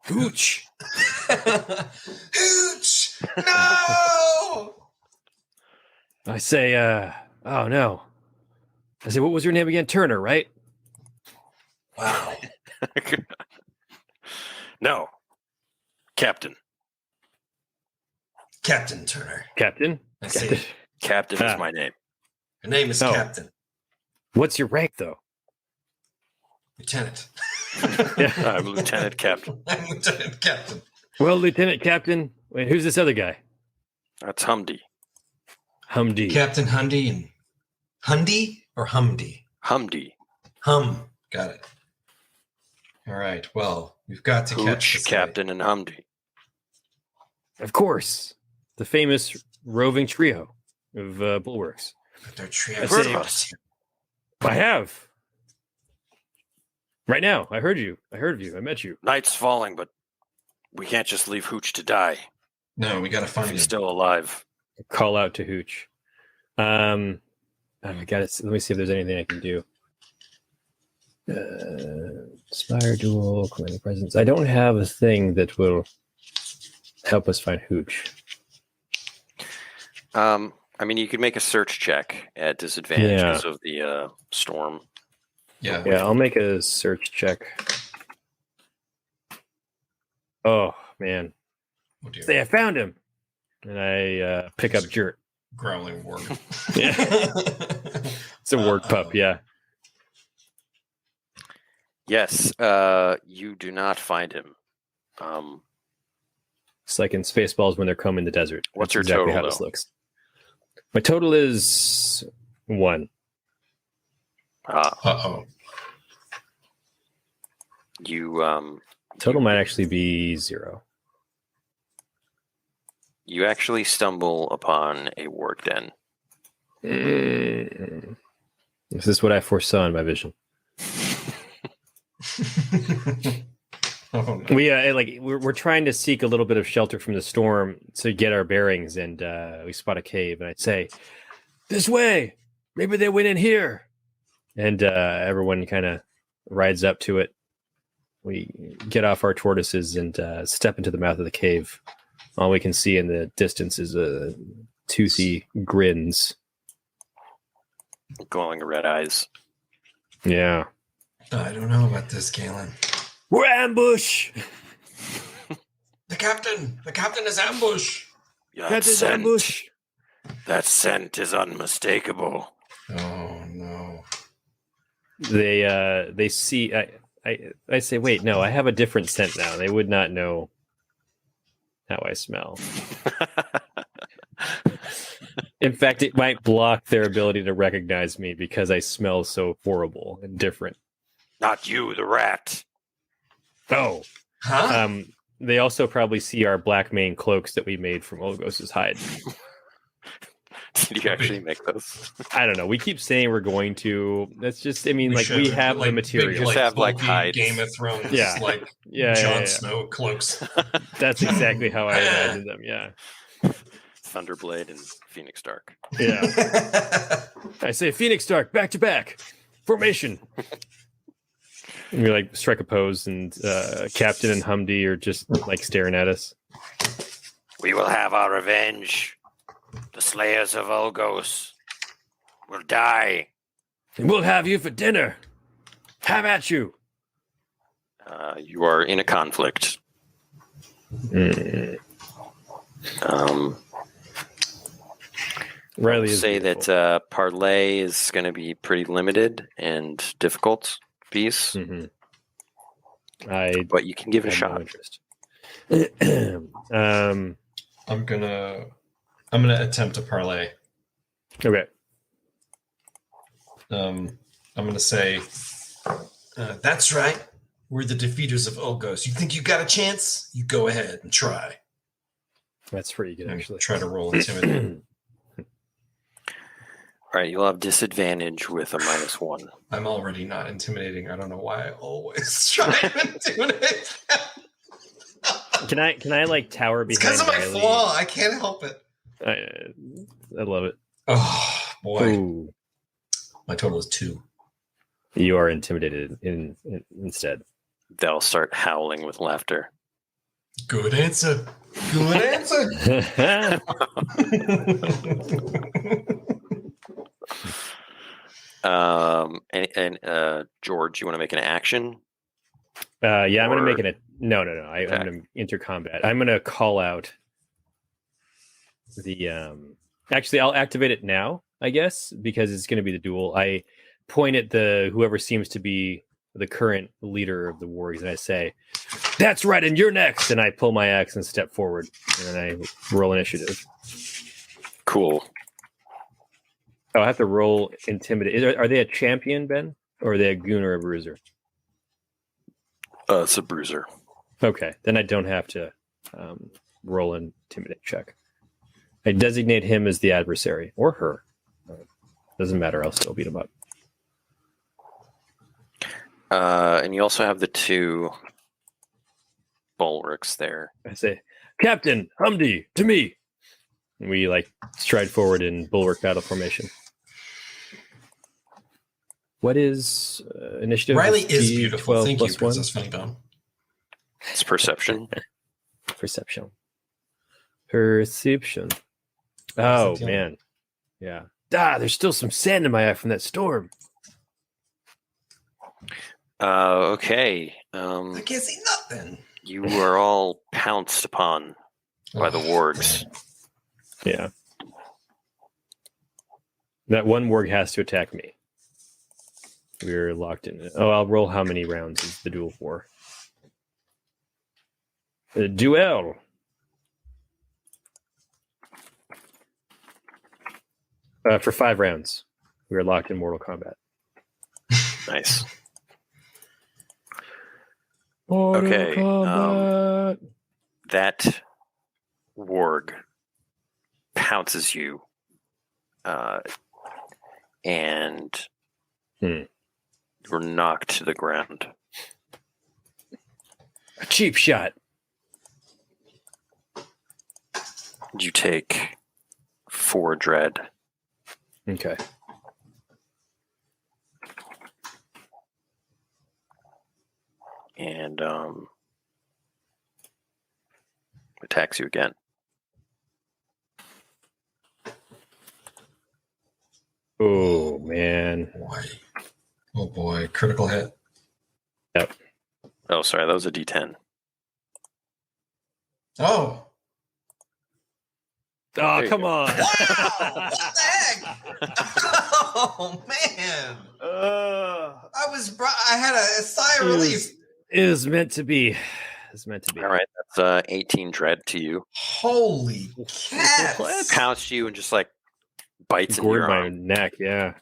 Hooch. Hooch! No! I say, oh no. I say, what was your name again? Turner, right? Wow. No, Captain. Captain Turner. Captain? I see. Captain Ah. is my name. Her name is Oh. Captain. What's your rank, though? Lieutenant. I'm Lieutenant Captain. I'm Lieutenant Captain. Well, Lieutenant Captain, wait, who's this other guy? That's Humdy. Humdy. Captain Hundy and Hundy or Humdy? Humdy. Hum. Got it. All right. Well, we've got to catch Hooch, this guy. Captain, and Humdy. Of course. The famous roving trio of bulwarks. Their trio. I'd Heard say- of us. I have. Right now. I heard you. I heard of you. I met you. Night's falling, but we can't just leave Hooch to die. No, we got to If find him. he's still alive. Call out to Hooch. I got it. Let me see if there's anything I can do. Spire duel, command presence. I don't have a thing that will help us find Hooch. I mean, you could make a search check at disadvantage Yeah. because of the storm. Yeah. Yeah, I'll make a search check. Oh man. Oh, dear. Say I found him. And I pick up Jert. Growling word. Yeah. It's a word pup, yeah. Yes, you do not find him. It's like in Spaceballs when they're combing the desert. What's That's your exactly total, how this though? looks. My total is 1. Uh-oh. You Total might actually be 0. you actually stumble upon a warg den. Is this what I foresaw in my vision? Oh, no. We're trying to seek a little bit of shelter from the storm to get our bearings, and we spot a cave, and I'd say, "This way. Maybe they went in here." And everyone kind of rides up to it. We get off our tortoises and step into the mouth of the cave. All we can see in the distance is toothy grins, glowing red eyes. Yeah. I don't know about this, Galen. We're ambush. The captain is ambush. Captain's ambush. That scent is unmistakable. Oh no. They see. I say, wait, no, I have a different scent now. They would not know how I smell. In fact, it might block their ability to recognize me because I smell so horrible and different. Not you, the rat. Oh. Huh? They also probably see our black mane cloaks that we made from Olgos's hide. Did you actually make those? I don't know. We keep saying we're going to. That's just, I mean, we have the material. Big, Just have hides. Game of Thrones, Yeah. Jon Snow cloaks. That's exactly how I imagine them. Yeah. Thunderblade and Phoenix Dark. Yeah. I say, Phoenix Dark, back to back, formation. And we strike a pose, and Captain and Humdy are just staring at us. We will have our revenge. The slayers of Olgos will die. And we'll have you for dinner. Have at you. You are in a conflict. Riley I'll say that parlay is going to be pretty limited and difficult piece. Mm-hmm. But you can give it a shot. No interest. I'm gonna attempt a parlay. Okay. I'm gonna say, that's right. We're the defeaters of Olgos. You think you got a chance? You go ahead and try. That's pretty good, actually. Try to roll intimidate. All right, you'll have disadvantage with a -1. I'm already not intimidating. I don't know why I always try to intimidate. Can I tower behind? It's because of my Riley? flaw. I can't help it. I love it. Oh boy, Ooh. my total is 2. You are intimidated instead. They'll start howling with laughter. Good answer. Good answer. George, you want to make an action? Yeah, I'm going to make Or- it a no. I'm going to enter combat. I'm going to call out the. Actually, I'll activate it now, I guess, because it's going to be the duel. I point at whoever seems to be the current leader of the wargs, and I say, "That's right, and you're next." And I pull my axe and step forward, and I roll initiative. Cool. Oh, I have to roll intimidate. Are they a champion, Ben, or are they a goon or a bruiser? It's a bruiser. Okay, then I don't have to roll an intimidate check. I designate him as the adversary, or her. Doesn't matter, I'll still beat him up. And you also have the 2 bulwarks there. I say, Captain, Humdy, to me! And we stride forward in bulwark battle formation. What is initiative? Riley is beautiful. 12 Thank you, plus 1? Princess Funnybone. It's perception. Perception. Oh, man. Yeah. There's still some sand in my eye from that storm. Okay. I can't see nothing. You are all pounced upon by the wargs. Yeah. That one warg has to attack me. We're locked in. Oh, I'll roll how many rounds is the duel for. The duel. For 5 rounds. We are locked in Mortal Kombat. Nice. Mortal Okay, Kombat. That warg pounces you, and you're knocked to the ground. A cheap shot. You take 4 dread. Okay. And attacks you again. Oh, man. Boy. Oh, boy. Critical hit. Yep. Oh, sorry. That was a D10. Oh. Oh, come on. Wow! What the heck? Oh, man. I had a sigh of relief. It was meant to be. It's meant to be. All right. That's 18 dread to you. Holy cats. Pounce you and just like bites into Gored your my arm. neck, yeah.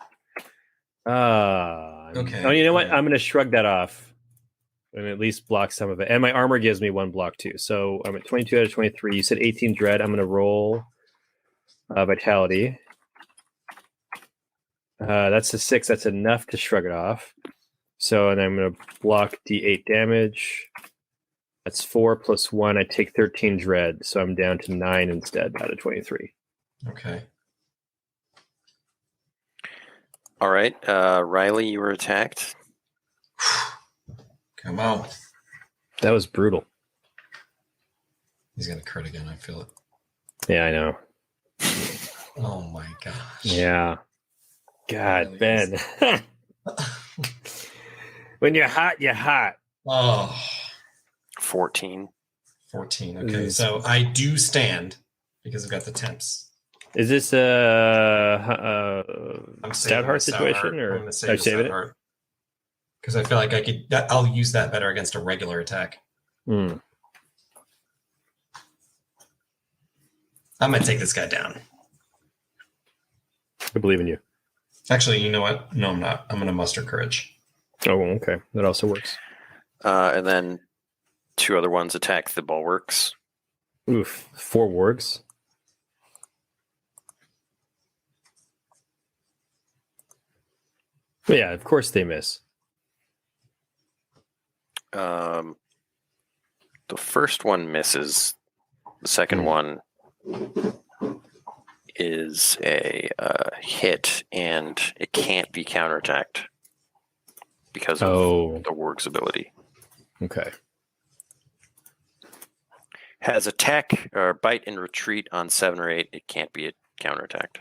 Okay. Oh, you know what? I'm going to shrug that off and at least block some of it. And my armor gives me 1 block too. So I'm at 22 out of 23. You said 18 dread. I'm going to roll vitality. That's a 6. That's enough to shrug it off. So, and I'm going to block D8 damage. That's 4 plus 1. I take 13 dread. So I'm down to 9 instead out of 23. Okay. All right. Riley, you were attacked. Come on. That was brutal. He's going to crit again. I feel it. Yeah, I know. Oh, my gosh. Yeah. God, Really Ben. When you're hot, you're hot. Oh. 14. 14. Okay. So I do stand because I've got the temps. Is this a stout heart situation, or I'm going are to you saving it? Because I feel like I'll use that better against a regular attack. Hmm. I'm going to take this guy down. I believe in you. Actually, you know what? No, I'm not. I'm going to muster courage. Oh, okay. That also works. And then 2 other ones attack the bulwarks. Oof. 4 wargs. But yeah, of course they miss. The first one misses. The second one is a hit, and it can't be counterattacked because of the warg's ability. Okay. Has attack or bite and retreat on 7 or 8. It can't be counterattacked.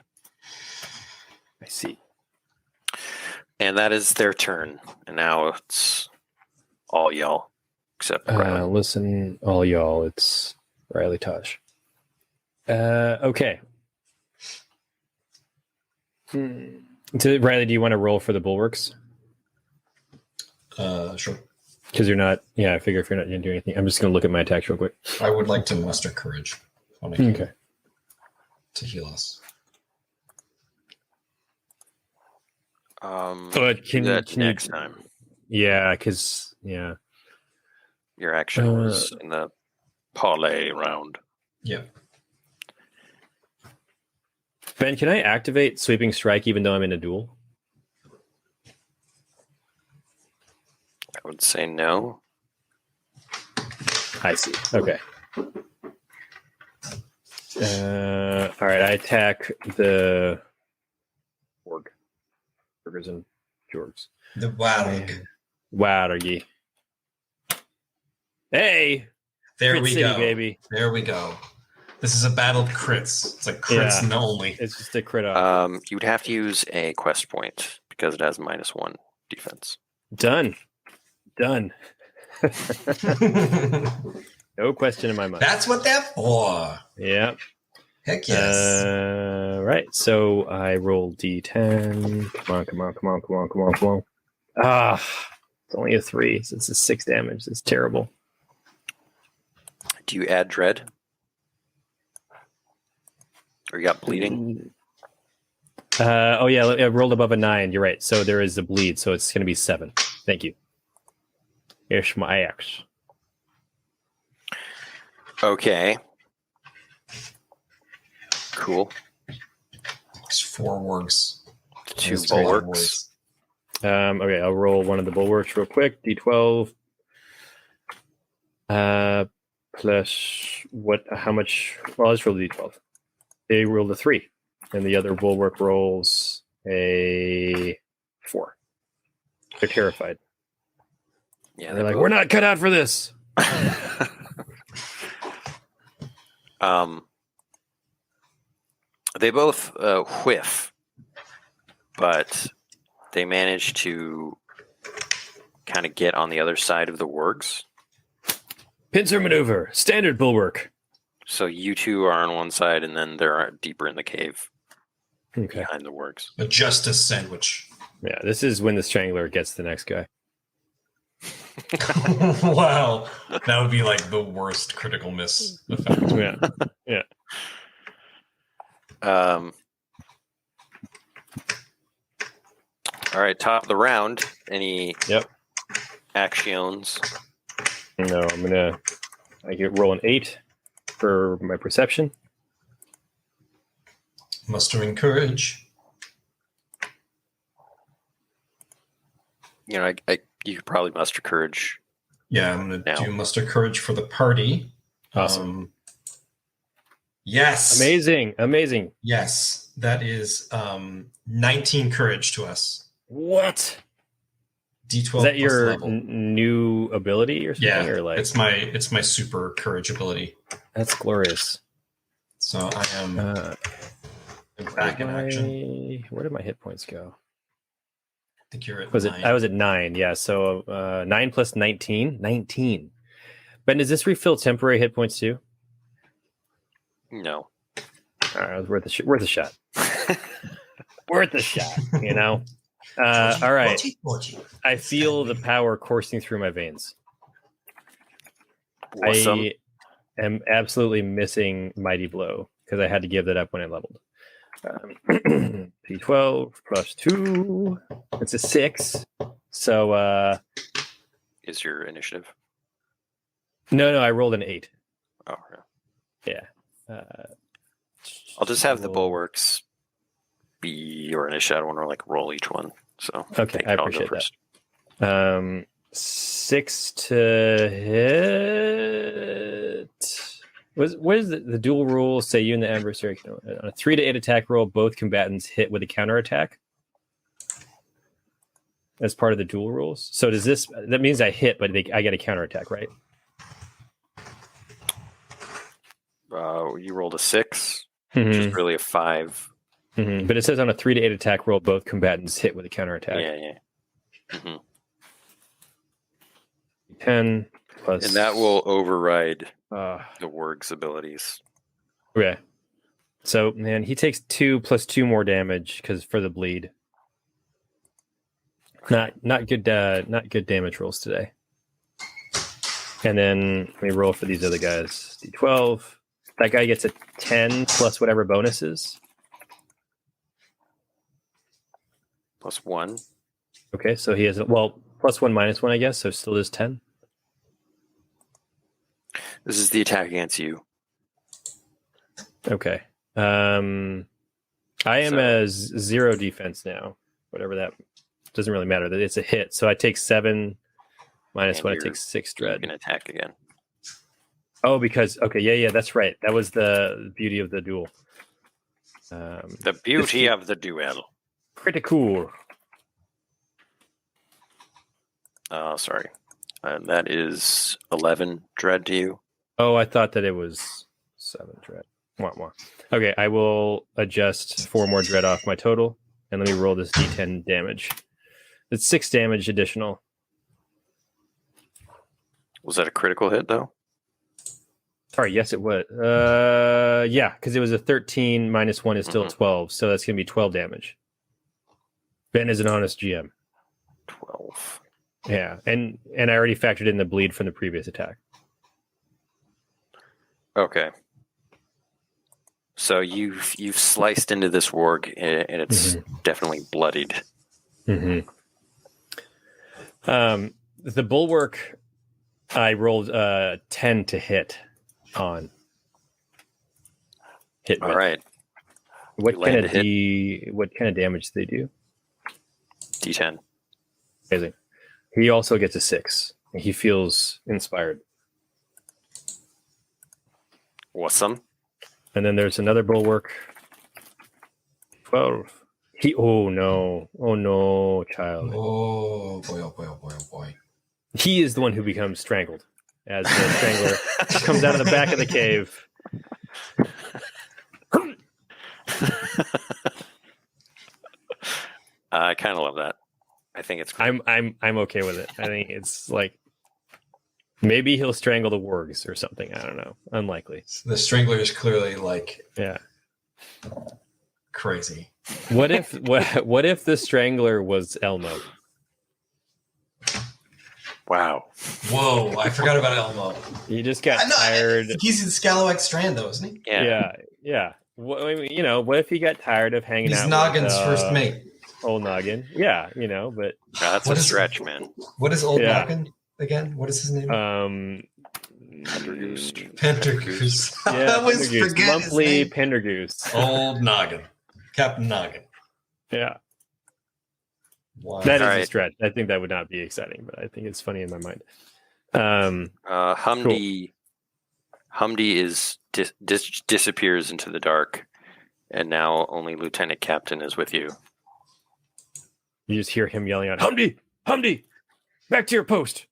I see. And that is their turn. And now it's all y'all except Riley. Listen, all y'all. It's Riley Tosh. Okay. Riley, do you want to roll for the bulwarks? Sure. Because you're not. Yeah, I figure if you're not going to do anything, I'm just going to look at my attacks real quick. I would like to muster courage when I can Okay. to heal us. But Do that next time. Yeah, because Your action was in the parlay round. Yep. Ben, can I activate Sweeping Strike even though I'm in a duel? I would say no. I see. Okay. All right. I attack the Burgers and Jorgs. The warg. Wargy. Hey! There Crit we City, go. baby. There we go. This is a battle of crits. It's like crits Yeah. only. It's just a crit off. You would have to use a quest point because it has -1 defense. Done. No question in my mind. That's what that for. Yeah. Heck yes. Right. So I roll D10. Come on. Ah, it's only a 3. So it's a 6 damage. It's terrible. Do you add dread? Or you got bleeding? Oh yeah, I rolled above a 9. You're right. So there is a bleed. So it's going to be 7. Thank you. Here's my axe. Okay. Cool. There's 4 wargs. 2 There's bulwarks. Okay, I'll roll one of the bulwarks real quick. D12. Plus what? How much? Well, I'll just roll the d12. They rolled a 3, and the other bulwark rolls a 4. They're terrified. Yeah, They're like, we're not cut out for this. They both whiff, but they manage to kind of get on the other side of the wargs. Pincer maneuver, standard bulwark. So you two are on one side, and then they're deeper in the cave Okay. behind the wargs. A justice sandwich. Yeah, this is when the Strangler gets the next guy. Wow. That would be like the worst critical miss effect. Yeah. All right, top of the round. Any actions? No, I get roll an 8 for my perception. Mustering courage. You know, you could probably muster courage. Yeah, I'm going to do muster courage for the party. Awesome. Yes. Amazing. Yes, that is 19 courage to us. What? D12. Is that your level. new ability or something? Yeah, or like it's my super courage ability. That's glorious. So I am back in action. Where did my hit points go? I think you're at 9. I was at 9, yeah. So 9 plus 19. 19. Ben, does this refill temporary hit points too? No. All right, it was worth a shot. Worth a shot, you know? All right. I feel the power coursing through my veins. Awesome. I am absolutely missing Mighty Blow because I had to give that up when I leveled. P12 plus 2. It's a 6. So is your initiative? No, I rolled an 8. Oh, yeah. I'll just have the bulwarks be your initiative. I don't want to like roll each one. So okay, I appreciate that. 6 to hit. What is the dual rule? Say you and the adversary can, on a 3 to 8 attack roll, both combatants hit with a counterattack as part of the dual rules. So does this? That means I hit, but I get a counterattack, right? You rolled a 6, which is really a 5. Mm-hmm. But it says on a 3 to 8 attack roll, both combatants hit with a counterattack. Yeah. Mm-hmm. 10 plus, and that will override the warg's good. Okay. So, man, he takes 2 plus 2 more damage because for the bleed. Not good damage rolls today. And then let me roll for these other guys. D12. That guy gets a 10 plus whatever bonuses. Plus 1. Okay, so he has plus 1 minus 1, I guess. So still is 10. This is the attack against you. Okay. I am as 0 defense now. Whatever that doesn't really matter. It's a hit. So I take 7 minus 1. I take 6 dread. You can attack again. Oh, because yeah, that's right. That was the beauty of the duel. The beauty of the duel. Pretty cool. Sorry. That is 11 dread to you. Oh, I thought that it was 7 dread. Wah. Okay, I will adjust 4 more dread off my total, and let me roll this d10 damage. It's 6 damage additional. Was that a critical hit, though? Sorry, yes, it was. Yeah, because it was a 13 minus 1 is still 12, so that's going to be 12 damage. Ben is an honest GM. 12. Yeah, and I already factored in the bleed from the previous attack. Okay. So you've sliced into this warg, and it's definitely bloodied. Mm-hmm. The bulwark, I rolled 10 to hit on. Hit. All right. What kind of damage do they do? D10. Amazing. He also gets a 6. He feels inspired. Awesome. And then there's another bulwark. 12. Oh no, child. Oh boy, oh boy, oh boy, oh boy. He is the one who becomes strangled as the strangler comes out of the back of the cave. I kind of love that. I think it's cool. I'm okay with it. I think it's like maybe he'll strangle the wargs or something. I don't know. Unlikely. The strangler is clearly like crazy. What if the strangler was Elmo? Wow. Whoa, I forgot about Elmo. He just got tired. He's the Scalawag Strand, though, isn't he? Yeah. What if he got tired of hanging out? He's Noggin's first mate. Old Noggin. Yeah, but that's a stretch, man. What is Old Noggin again? What is his name? Pendergoose. Yeah, I always forget Lumply his name. Pendergoose. Old Noggin. Captain Noggin. Yeah. Wow. That is a stretch. I think that would not be exciting, but I think it's funny in my mind. Humdy is disappears into the dark, and now only Lieutenant Captain is with you. You just hear him yelling out, Humdy, back to your post.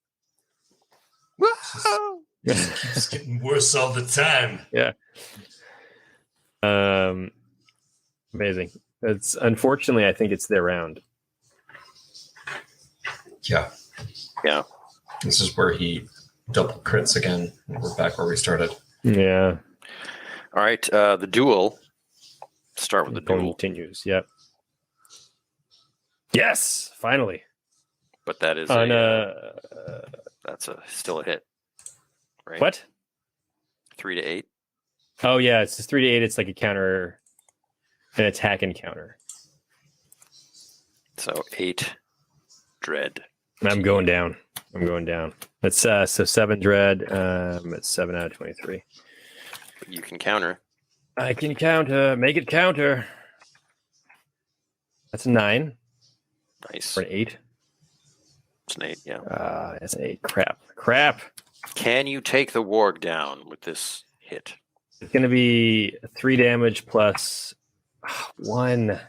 It's getting worse all the time. Yeah. Amazing. It's unfortunately, I think it's their round. Yeah. This is where he double crits again. We're back where we started. Yeah. All right. The duel. Start with the duel. Continues. Yep. Yes, finally. But that is that's still a hit. Right? What? 3 to 8. Oh yeah, it's just 3 to 8. It's like a counter, an attack and counter. So 8 dread. I'm going down. It's so 7 dread. It's 7 out of 23. But you can counter. I can counter. Make it counter. That's a 9. Nice. For an 8. It's an 8. Yeah. That's an 8. Crap. Can you take the warg down with this hit? It's going to be 3 damage plus 1.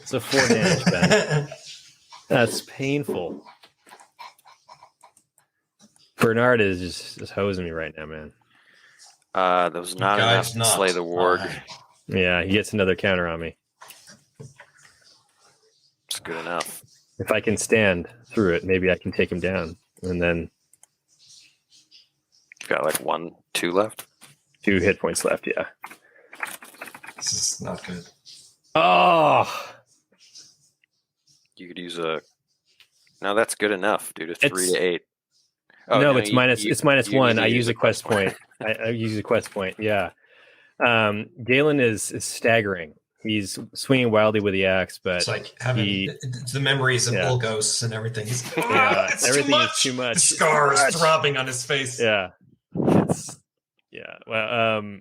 It's a 4 damage, Ben. That's painful. Bernard is just hosing me right now, man. That was not enough to slay the warg. Yeah, he gets another counter on me. It's good enough. If I can stand through it, maybe I can take him down. And then you've got like 1, 2 left. 2 hit points left, yeah. This is not good. Oh! You could use a... No, that's good enough, dude. A 3 to 8. Oh, no, it's minus 1. I use a quest point. I use a quest point, yeah. Galen is staggering. He's swinging wildly with the axe, but it's like having the memories of Ulgos and everything. Everything is too much. The scar is throbbing on his face. Yeah. Well,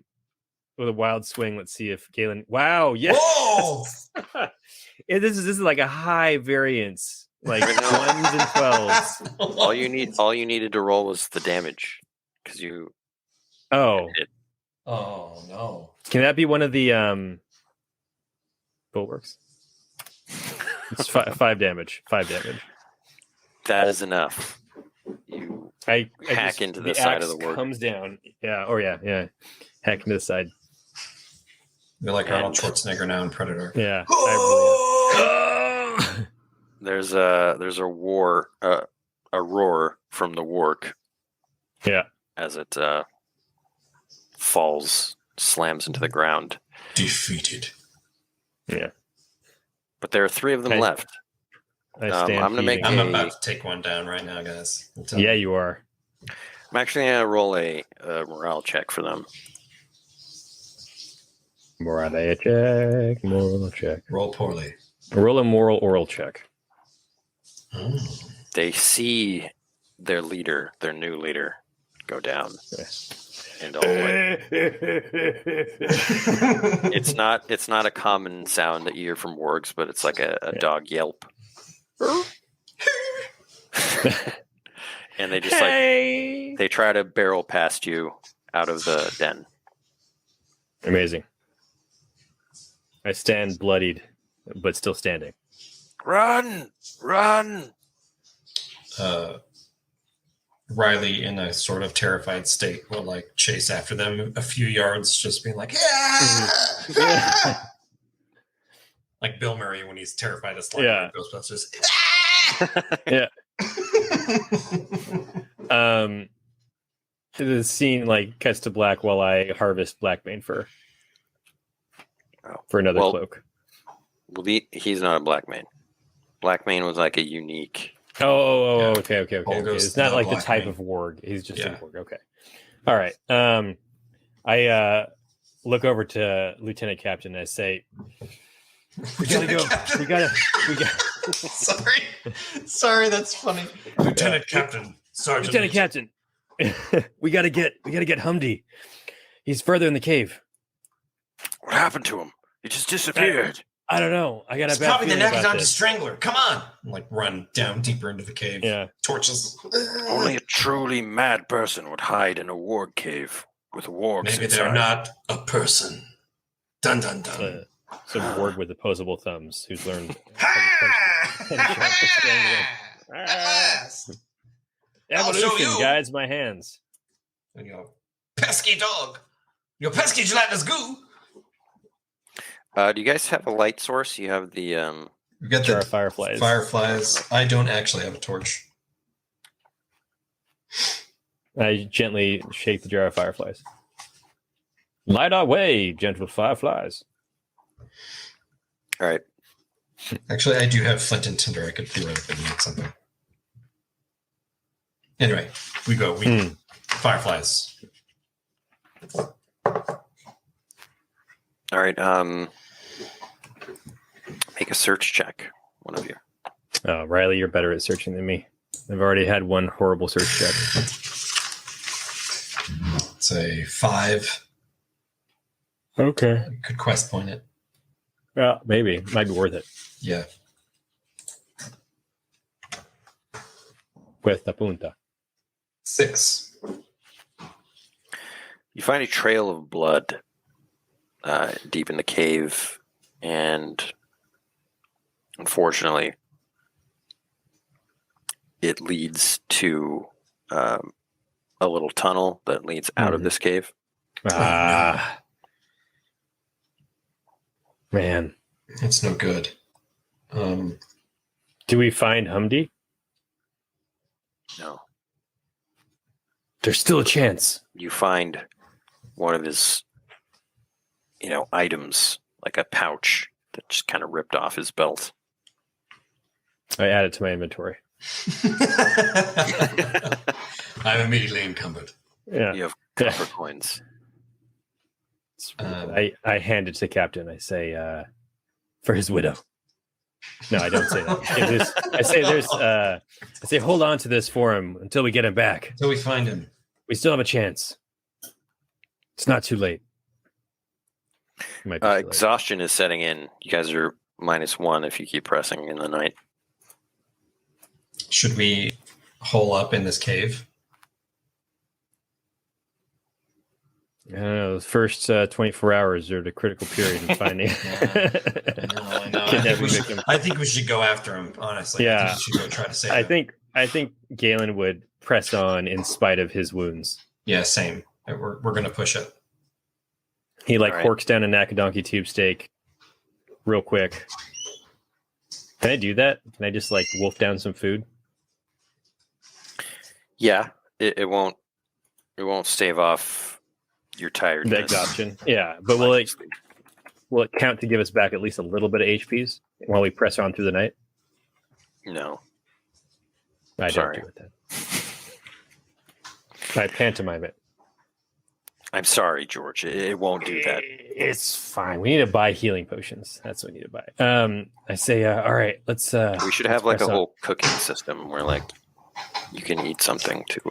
with a wild swing, let's see if Galen. Wow! Yes. Whoa! This is like a high variance, like 1s and 12s. All you needed to roll was the damage, because you. Oh. Oh no! Can that be one of the bulwarks? It's 5 damage. 5 damage. That is enough. You hack into the side of the warg. Comes down. Yeah. Oh yeah. Hack into the side. You're like Arnold Schwarzenegger now in Predator. Yeah. There's a roar from the warg. Yeah. As it falls, slams into the ground. Defeated. Yeah. But there are 3 of them left. I'm about to take one down right now, guys. Yeah, you are. I'm actually going to roll a morale check for them. Moral check. Roll poorly. Roll a moral oral check. They see their leader, their new leader, go down. Okay. And all the way. It's not a common sound that you hear from wargs, but it's like a dog yelp. And they just they try to barrel past you out of the den. Amazing. I stand bloodied, but still standing. Run! Riley, in a sort of terrified state, will like chase after them a few yards, just being like, "Yeah!" Like Bill Murray when he's terrified of slime in Ghostbusters. Yeah. The scene like cuts to black while I harvest blackmane fur for another cloak. Well, he's not a blackmane. Blackmane was like a unique. Okay. It's not like the type of warg. He's just a warg. Okay. All right. I look over to Lieutenant Captain and I say, "We gotta go. We got. Sorry, that's funny. Lieutenant Captain, Sergeant. Lieutenant Captain, we gotta get Humdy. He's further in the cave. What happened to him? He just disappeared. I don't know. I got a bad probably the feeling about Nackadonkee this. Strangler. Come on, like run down deeper into the cave. Yeah, torches. Only a truly mad person would hide in a warg cave with wargs. Maybe inside. they're not a person. Dun dun dun. Some warg with opposable thumbs who's learned. Evolution guides my hands. And your pesky dog, your pesky gelatinous goo. Do you guys have a light source? You have the We got the fireflies. Fireflies. I don't actually have a torch. I gently shake the jar of fireflies. Light our way, gentle fireflies. All right. Actually, I do have flint and tinder. I could theoretically make something. Anyway, we go. Fireflies. All right. Make a search check, one of you. Riley, you're better at searching than me. I've already had one horrible search check. It's a 5. Okay. You could quest point it. Well, maybe. Might be worth it. Yeah. Questa punta. 6. You find a trail of blood deep in the cave, and unfortunately, it leads to a little tunnel that leads out of this cave. Man. It's no good. Do we find Humdy? No. There's still a chance. You find one of his, items, like a pouch that just kind of ripped off his belt. I add it to my inventory. I'm immediately encumbered. Yeah. You have copper coins. I hand it to the captain. I say, for his widow. No, I don't say that. I say, hold on to this for him until we get him back. Until we find him. We still have a chance. It's not too late. Exhaustion is setting in. You guys are -1 if you keep pressing in the night. Should we hole up in this cave? I don't know. The first 24 hours are the critical period in finding. I know. I think we should go after him. Honestly, yeah. I think we should go try to save him. I think Galen would press on in spite of his wounds. Yeah, same. We're gonna push it. He corks down a Nackadonkee tube steak real quick. Can I do that? Can I just wolf down some food? Yeah, it won't stave off your tiredness. The exhaustion. Yeah, but will it count to give us back at least a little bit of HPs while we press on through the night? No. I Sorry. don't do it then. I pantomime it. I'm sorry, George. It won't do that. It's fine. We need to buy healing potions. That's what we need to buy. I say, all right, let's. We should have a whole cooking system where you can eat something to.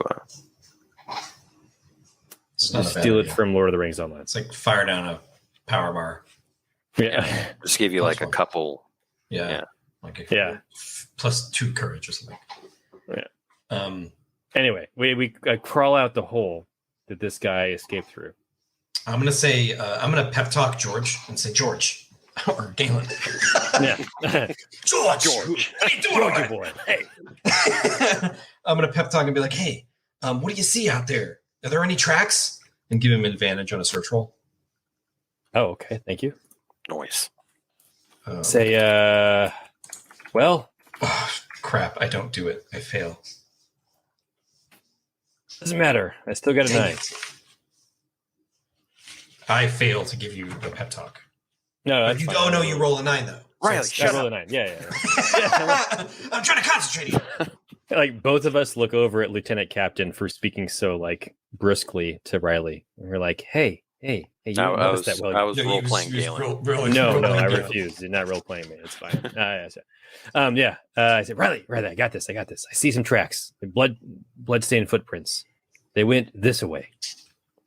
Steal it from Lord of the Rings Online. It's like fire down a power bar. Yeah. Just give you a couple. Yeah. Yeah. +2 courage or something. Yeah. Anyway, we crawl out the hole that this guy escaped through. I'm gonna say I'm gonna pep talk George and say George or Galen. Yeah, George, how you doing, Georgie boy. Hey, I'm gonna pep talk and be like, hey, what do you see out there? Are there any tracks? And give him advantage on a search roll. oh, okay, thank you. Noise. Say, well, oh, crap! I don't do it. I fail. doesn't matter. I still got a 9. I fail to give you a pep talk. No, that's You fine. oh no, you roll a 9 though. Riley, So shut I rolled up. a 9. Yeah. I'm trying to concentrate here. Like both of us look over at Lieutenant Captain for speaking so like briskly to Riley, and we're like, "Hey, you I noticed was, that well?" I was No, role he playing he was Galen. No, role-playing I Galen. refuse. You're not role playing me. It's fine. I said, Riley, I got this. I see some tracks, blood-stained footprints. They went this way.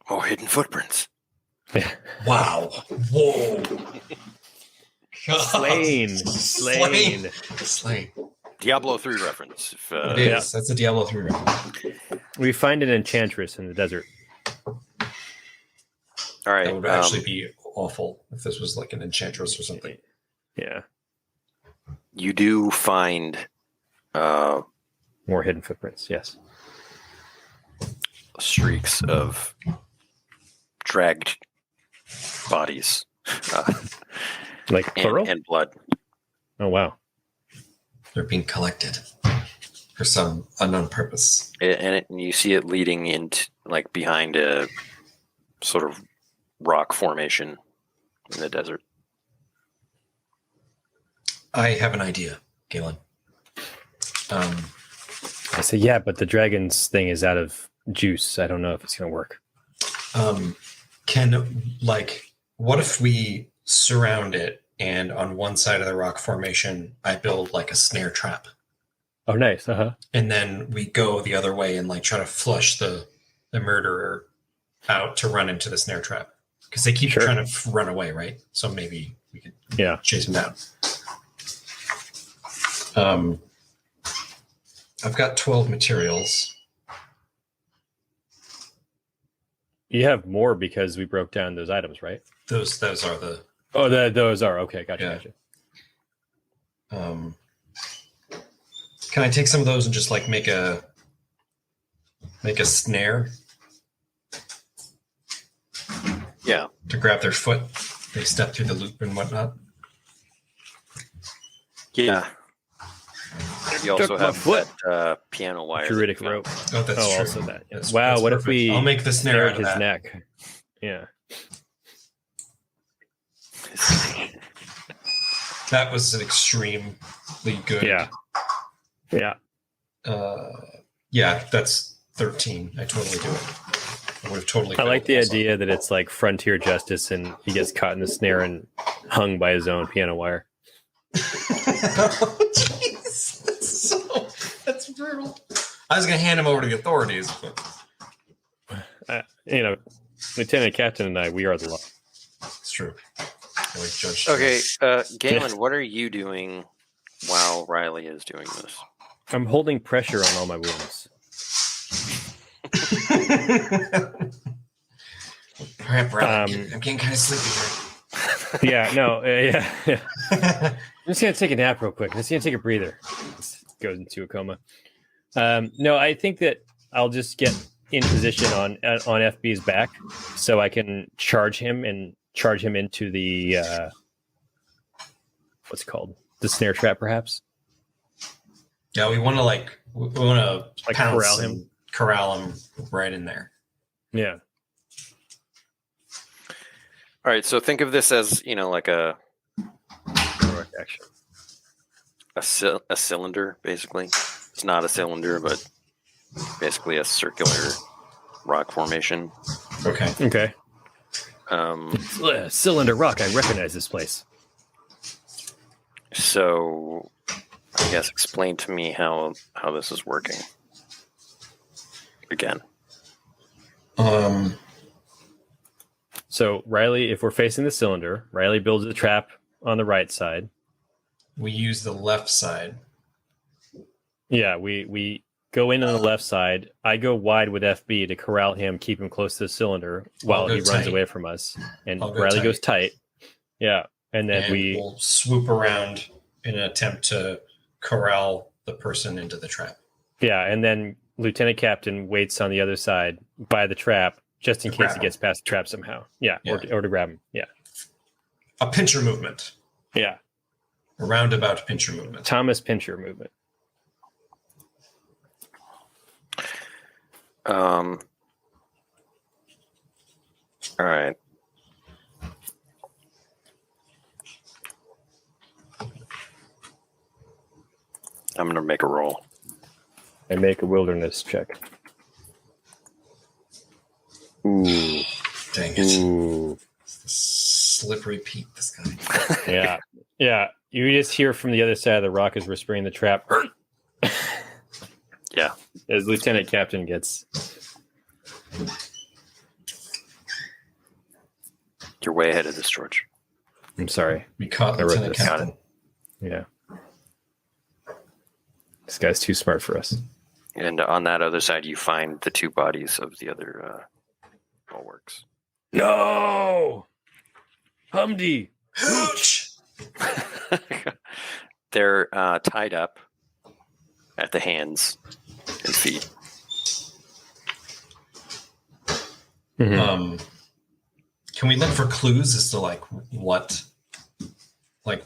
Oh, hidden footprints. Wow. Whoa. Slain. Slain. Diablo 3 reference. If, It is. That's a Diablo 3 reference. We find an enchantress in the desert. all right. That would actually be awful if this was like an enchantress or something. Yeah, you do find more hidden footprints. Yes. streaks of dragged bodies Like plural? and blood. Oh wow. They're being collected for some unknown purpose. And you see it leading into like behind a sort of rock formation in the desert. I have an idea, Galen. I say, yeah, but the dragon's thing is out of juice. I don't know if it's going to work. What if we surround it and on one side of the rock formation, I build like a snare trap. Oh, nice. Uh-huh. And then we go the other way and like try to flush the murderer out to run into the snare trap. Because they keep trying to run away, right? So maybe we could chase them down. I've got 12 materials. You have more because we broke down those items, right? Those are the... Oh, those are. Okay, gotcha. Can I take some of those and just like make a snare? Yeah. To grab their foot. They step through the loop and whatnot. Yeah. You also have that piano wire. Druidic rope. Oh, that's true. Also that. Yeah. That's Wow, what perfect. if we... I'll make the snare out of his that. neck. Yeah. That was an extremely good. Yeah. Yeah, that's 13. I totally do it. I would have totally. I like the idea that it's like frontier justice and he gets caught in the snare and hung by his own piano wire. Oh, jeez. That's brutal. I was going to hand him over to the authorities, but Lieutenant Captain and I, we are the law. it's true. I like Judge. Okay, Galen, what are you doing while Riley is doing this? I'm holding pressure on all my wounds. I'm getting kind of sleepy Yeah. I'm just gonna take a nap real quick. I'm just gonna take a breather. Just goes into a coma. No, I think that I'll just get in position on FB's back so I can charge him into the what's it called? The snare trap, perhaps. Yeah, we want to like corral him. Corral him right in there. Yeah. All right, so think of this as like a Action. a cylinder, basically. It's not a cylinder, but basically a circular rock formation. Okay. Cylinder Rock. I recognize this place. So, I guess explain to me how this is working. Again. So Riley, if we're facing the cylinder, Riley builds a trap on the right side. We use the left side. Yeah, we go in on the left side. I go wide with FB to corral him, keep him close to the cylinder while he runs tight. away from us. And I'll go Riley tight. goes tight. Yeah. And then we'll swoop around in an attempt to corral the person into the trap. Yeah, and then Lieutenant Captain waits on the other side by the trap just in case he gets past the trap somehow. Yeah. Or to grab him. Yeah. A pincher movement. Yeah. A roundabout pincher movement. Thomas Pincher movement. All right. I'm going to make a roll. And make a wilderness check. Ooh. Dang it. Ooh. Slippery Pete, this guy. Yeah. Yeah. You just hear from the other side of the rock as we're spraying the trap. Yeah. As Lieutenant Captain gets... You're way ahead of this, George. I'm sorry. We caught I wrote Lieutenant this. Captain. Yeah. This guy's too smart for us. And on that other side, you find the two bodies of the other bulwarks. No! Humdy! Hooch! They're tied up at the hands and feet. Mm-hmm. Can we look for clues as to what,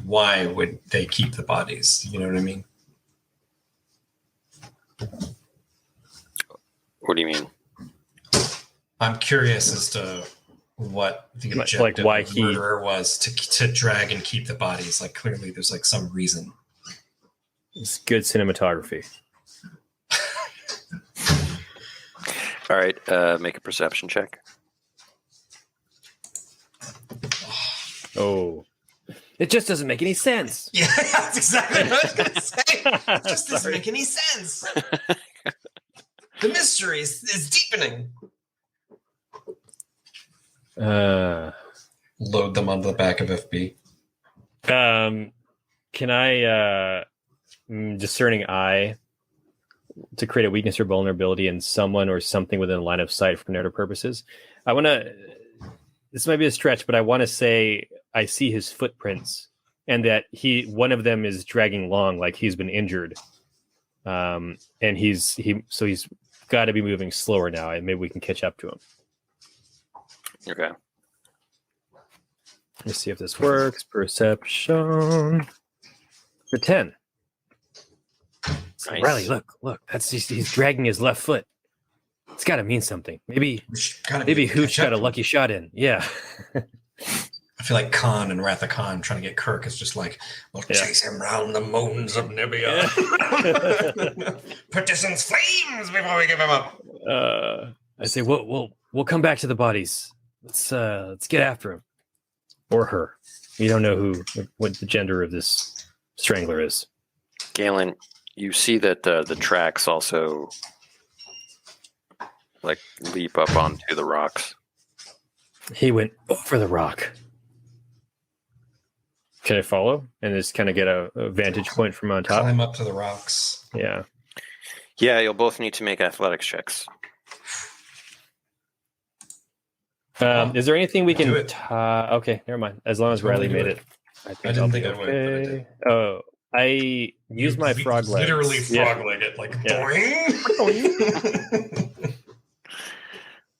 why would they keep the bodies? You know what I mean? What do you mean? I'm curious as to what the objective why of the murderer was to drag and keep the bodies. Clearly there's some reason. It's good cinematography. All right, make a perception check. Oh. It just doesn't make any sense. Yeah, that's exactly what I was going to say. It just doesn't make any sense. The mystery is deepening. Load them onto the back of FB. Can I discerning eye to create a weakness or vulnerability in someone or something within a line of sight for narrative purposes? I want to. This might be a stretch, but I want to say I see his footprints and that one of them is dragging along like he's been injured, and he's got to be moving slower now, and maybe we can catch up to him. Okay. Let's see if this works. Perception for 10. Nice. Riley, look. He's dragging his left foot. It's got to mean something. Maybe Hooch got a lucky shot in. Yeah. I feel like Khan and Wrath of Khan trying to get Kirk is just we'll chase him round the mountains of Nibia. Perdition's flames before we give him up. I say we'll come back to the bodies. Let's get after him or her. We don't know what the gender of this strangler is. Galen, you see that the tracks also leap up onto the rocks. He went over the rock. Can I follow and just kind of get a vantage point from on top? Climb up to the rocks. Yeah. Yeah, you'll both need to make athletics checks. Is there anything we can? Do it. Okay, never mind. As long as Riley made it, I didn't think I would, but I did. Oh, I used my frog legs. Literally frog-legged it, boing.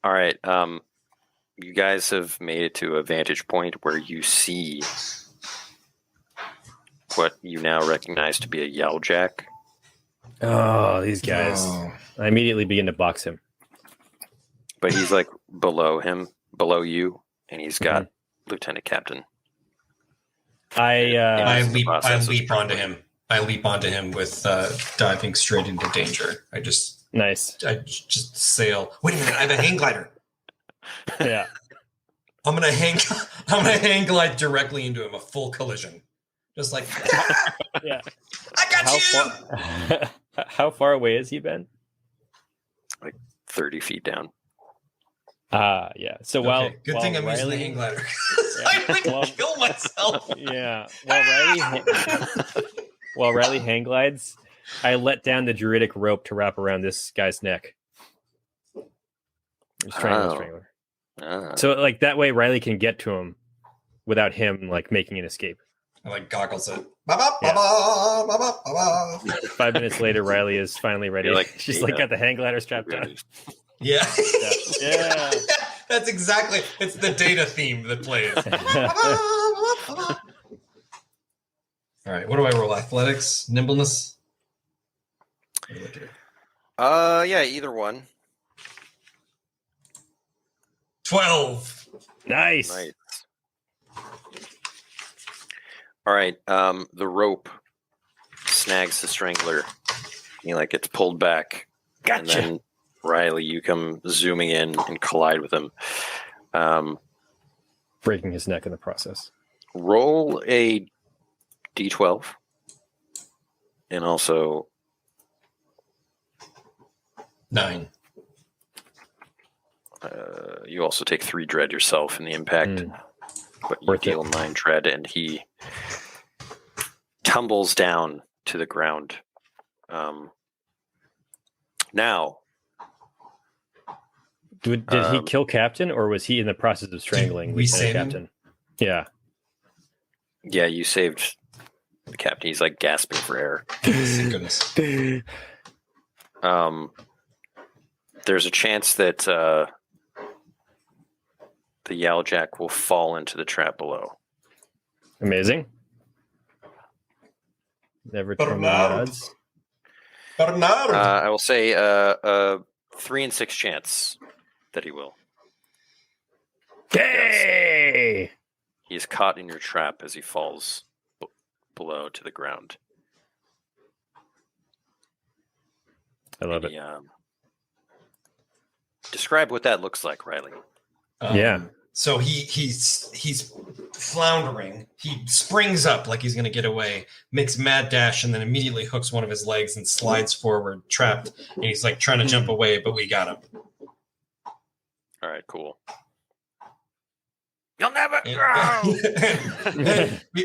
All right. You guys have made it to a vantage point where you see what you now recognize to be a yellowjack. Oh, these guys. Oh. I immediately begin to box him. But he's below you, and he's got Lieutenant Captain. I leap onto him. I leap onto him with diving straight into danger. I just sail. Wait a minute! I have a hang glider. Yeah. I'm gonna hang glide directly into him. A full collision. Just yeah. I got you. How far away has he been? 30 feet down. Yeah. So good thing I'm using the hang glider. I kill myself. Yeah. While Riley hang glides, I let down the druidic rope to wrap around this guy's neck. Strangler. So like that way Riley can get to him without him like making an escape. I like goggles it. Yeah. 5 minutes later, Riley is finally ready. She's like got the hang glider strapped on. Yeah. Yeah. That's exactly. It's the data theme that plays. All right. What do I roll? Athletics, nimbleness. What do I do? Yeah, either one. 12. Nice. All right. The rope snags the strangler. He like gets pulled back. Gotcha. And then Riley, you come zooming in and collide with him. Breaking his neck in the process. Roll a d12. And also 9. You also take 3 dread yourself in the impact. But you deal 9 dread, and he tumbles down to the ground. Now, did he kill Captain, or was he in the process of strangling Lieutenant Captain? Yeah. Yeah, you saved the captain. He's like gasping for air. Thank goodness. There's a chance that the Yowljack will fall into the trap below. Amazing. Never tell me the odds. I will say 3 in 6 chance that he will. Hey! Yes. He is caught in your trap as he falls below to the ground. I love it. Describe what that looks like, Riley. Yeah. So he's floundering. He springs up like he's going to get away, makes mad dash, and then immediately hooks one of his legs and slides forward, trapped. And he's like trying to jump away, but we got him. All right, cool. You'll never go.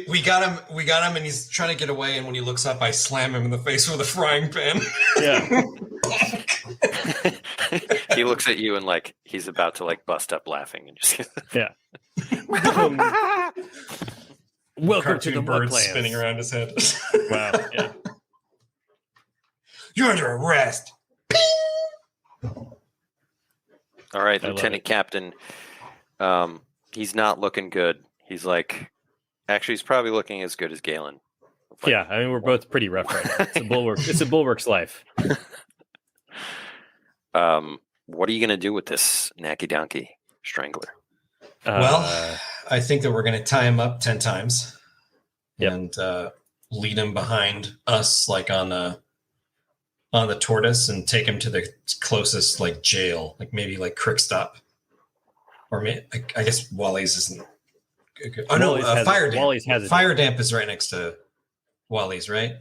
we got him. We got him, and he's trying to get away. And when he looks up, I slam him in the face with a frying pan. Yeah. He looks at you and like he's about to like bust up laughing and just yeah. Welcome to the bird Mucklands. spinning around his head. Wow. Yeah. You're under arrest. All right, Lieutenant Captain. He's not looking good. He's like, actually, he's probably looking as good as Galen. Like, yeah, I mean, we're both pretty rough right now. It's a bulwark. It's a bulwark's life. What are you going to do with this Nackadonkee Strangler? Well, I think that we're going to tie him up 10 times and lead him behind us, like on the tortoise, and take him to the closest like jail, like maybe like Crickstop, or I guess Wally's isn't. Oh no, Fire Damp. Wally's has Fire Damp is right next to Wally's, right?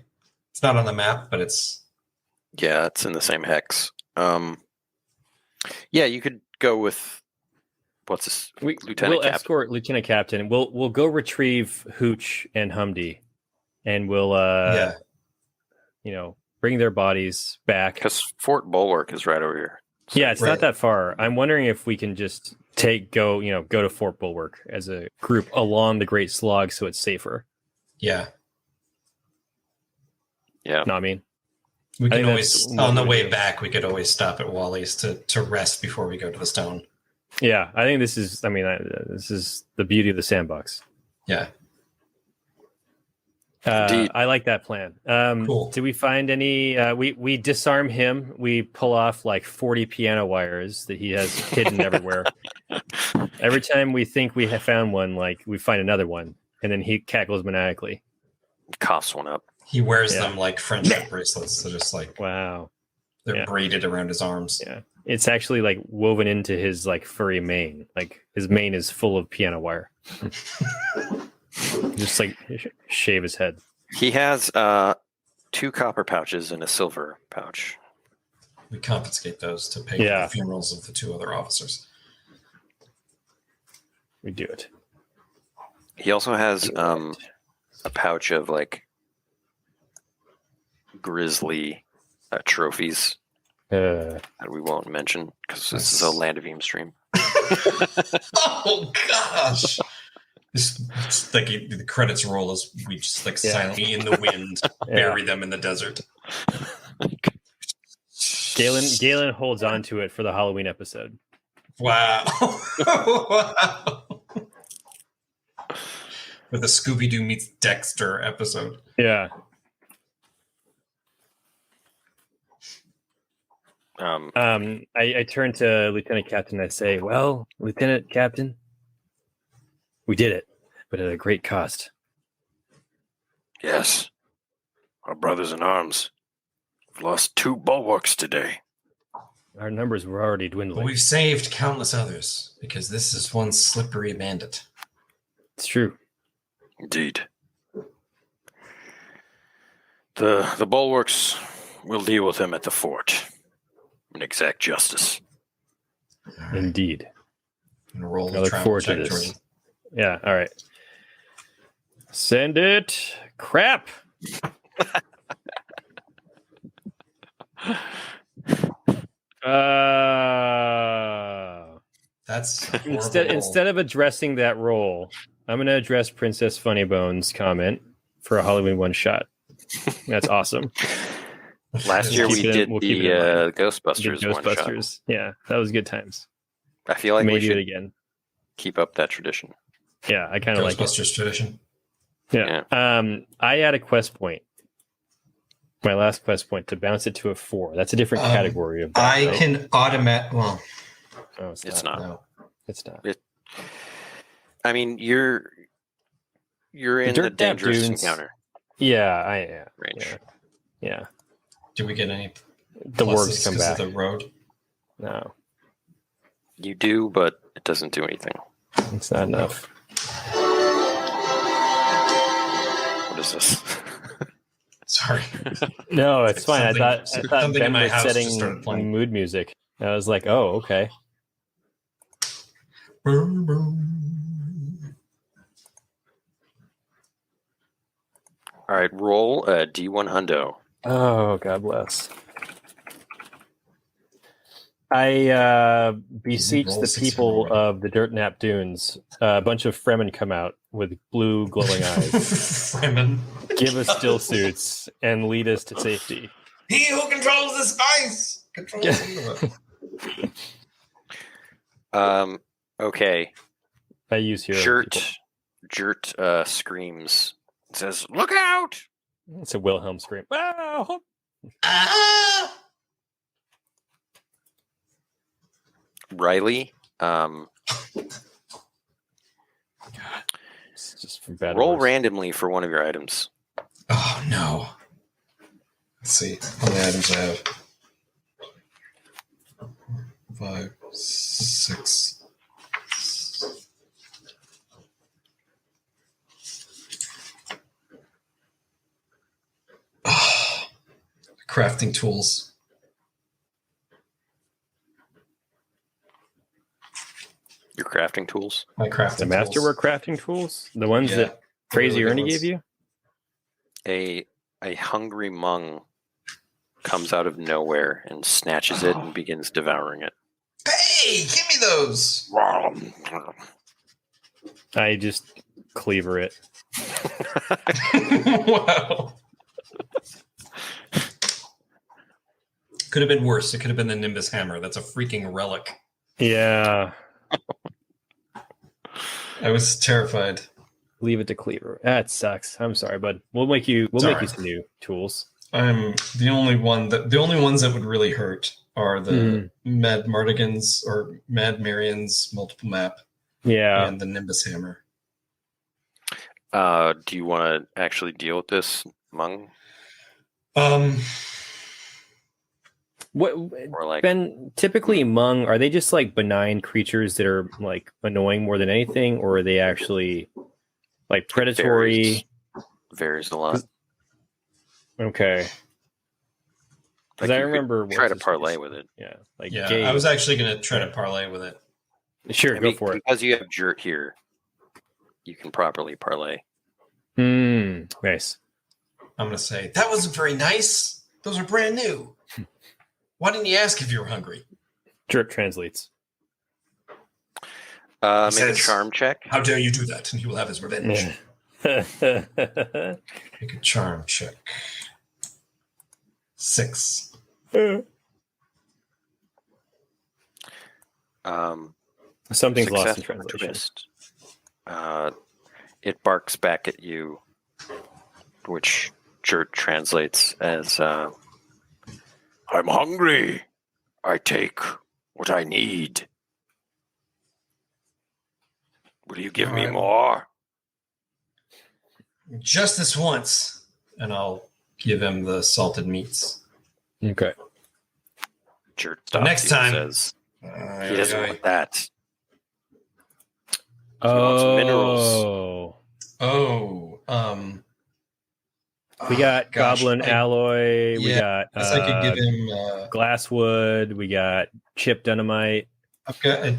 It's not on the map, but it's. Yeah, it's in the same hex. Yeah, you could go with what's this? Lieutenant Captain. Escort Lieutenant Captain. We'll go retrieve Hooch and Humdy, and we'll bring their bodies back. Because Fort Bulwark is right over here. So, yeah, it's not that far. I'm wondering if we can just go to Fort Bulwark as a group along the Great Slog, so it's safer. Yeah. Yeah. No, I mean. We can always, on the way back, we could always stop at Wally's to rest before we go to the stone. Yeah, I think this is the beauty of the sandbox. Yeah. I like that plan. Cool. Do we find any, we disarm him. We pull off like 40 piano wires that he has hidden everywhere. Every time we think we have found one, like we find another one, and then he cackles maniacally. Coughs one up. He wears them like friendship bracelets. So just like, wow, they're braided around his arms. Yeah. It's actually like woven into his like furry mane. Like his mane is full of piano wire. Just like shave his head. He has 2 copper pouches and a silver pouch. We confiscate those to pay for the funerals of the 2 other officers. We do it. He also has a pouch of like grisly trophies that we won't mention because this is a Land of Eem stream. Oh gosh! Just like the credits roll as we just silently in the wind bury them in the desert. Galen holds on to it for the Halloween episode. Wow! Wow! With a Scooby-Doo meets Dexter episode. Yeah. I turn to Lieutenant Captain and I say, well, Lieutenant Captain, we did it, but at a great cost. Yes. Our brothers in arms have lost 2 bulwarks today. Our numbers were already dwindling. But we've saved countless others because this is one slippery bandit. It's true. Indeed. The bulwarks will deal with him at the fort in exact justice. Right. Indeed. Roll I look forward to this. Jordan. Yeah, all right. Send it. Crap. That's instead of addressing that roll, I'm going to address Princess Funnybones' comment for a Halloween one shot. That's awesome. Last year we did the Ghostbusters one shot. Yeah, that was good times. I feel like we should do it again. Keep up that tradition. Yeah, I kind of like it. Ghostbusters tradition. Yeah. I add a quest point. My last quest point to bounce it to a 4. That's a different category of. I can automate. Well, no, it's not. No. It's not. I mean, you're in the dangerous encounter. Yeah, I am. Range. Yeah. Do we get any? The wargs come back. Of the road. No. You do, but it doesn't do anything. It's not enough. What is this? Sorry. No, it's fine. I thought Ben was setting mood music. I was like, oh, okay. Boom, boom. All right, roll a D1 hundo. Oh, God bless. I beseech the people of the Dirtnap Dunes. A bunch of Fremen come out with blue glowing eyes. Fremen. Give us still suits and lead us to safety. He who controls the spice controls the universe. Okay. I use hero. Jert screams. It says, "Look out!" It's a Wilhelm scream. Ah! Ah! Riley, God, it's just from bad roll words. randomly for one of your items. Oh no! Let's see how many items I have. 5, 6. Oh, crafting tools. Your crafting tools? My crafting The masterwork crafting tools? The ones that Crazy really Ernie gave you? A hungry mung comes out of nowhere and snatches it and begins devouring it. Hey, give me those! I just cleaver it. Wow. Could have been worse. It could have been the Nimbus Hammer. That's a freaking relic. Yeah. I was terrified. Leave it to cleaver. That sucks. I'm sorry, bud. We'll make you some new tools. I'm the only ones that would really hurt are the Mad Mardigans or Mad Marian's multiple map. Yeah. And the Nimbus Hammer. Do you want to actually deal with this, Mung? What Or like Ben? Typically, Mung, are they just like benign creatures that are like annoying more than anything, or are they actually like predatory? Varies a lot. Okay. Because I remember try to parlay with it. Yeah, I was actually going to try to parlay with it. Sure, go for it. Because you have Jert here, you can properly parlay. Nice. I'm going to say, that wasn't very nice. Those are brand new. Why didn't you ask if you were hungry? Jert translates. Make says, a charm check. How dare you do that? And he will have his revenge. Yeah. Make a charm check. 6. Something's lost in Success or translation. missed. It barks back at you, which Jert translates as, I'm hungry. I take what I need. Will you give me more? Just this once. And I'll give him the salted meats. Okay. Jert stops Next you time. and says, he doesn't want that. Oh, wants minerals. We got gosh, goblin alloy. We got I could give him glasswood. We got chip dynamite. I've got a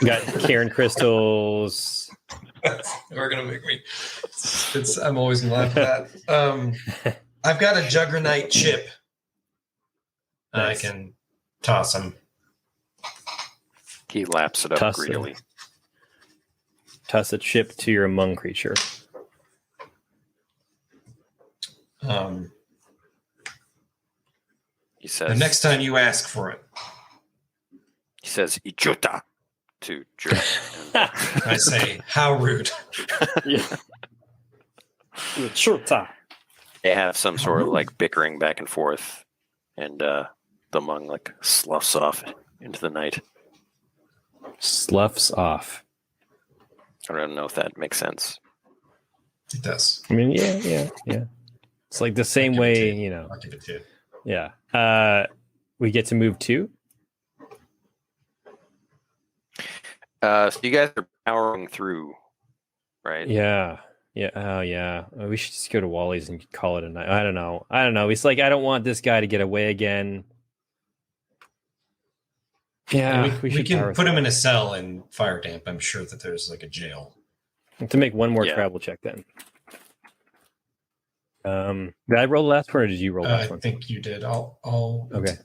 We got Cairn crystals. We're gonna make me. I'm always gonna laugh at that. I've got a juggernaut chip. Nice. I can toss him. He laps it up Toss greedily. Toss a chip to your among creature. He says, The next time you ask for it, he says, Ichuta to Jert. I say, how rude. Yeah. Chota. They have some sort of like bickering back and forth, and the monk like sloughs off into the night. Sloughs off. I don't know if that makes sense. It does. I mean, yeah. It's like the same I'll give it to way, you. you know. I'll give it to you. Yeah. We get to move too. So you guys are powering through, right? Yeah. Oh, yeah. We should just go to Wally's and call it a night. I don't know. It's like I don't want this guy to get away again. Yeah, we can put him in a cell in fire damp. I'm sure that there's like a jail. To make one more Yeah. travel check then. Did I roll the last one or did you roll the last I one? think you did. I'll roll it.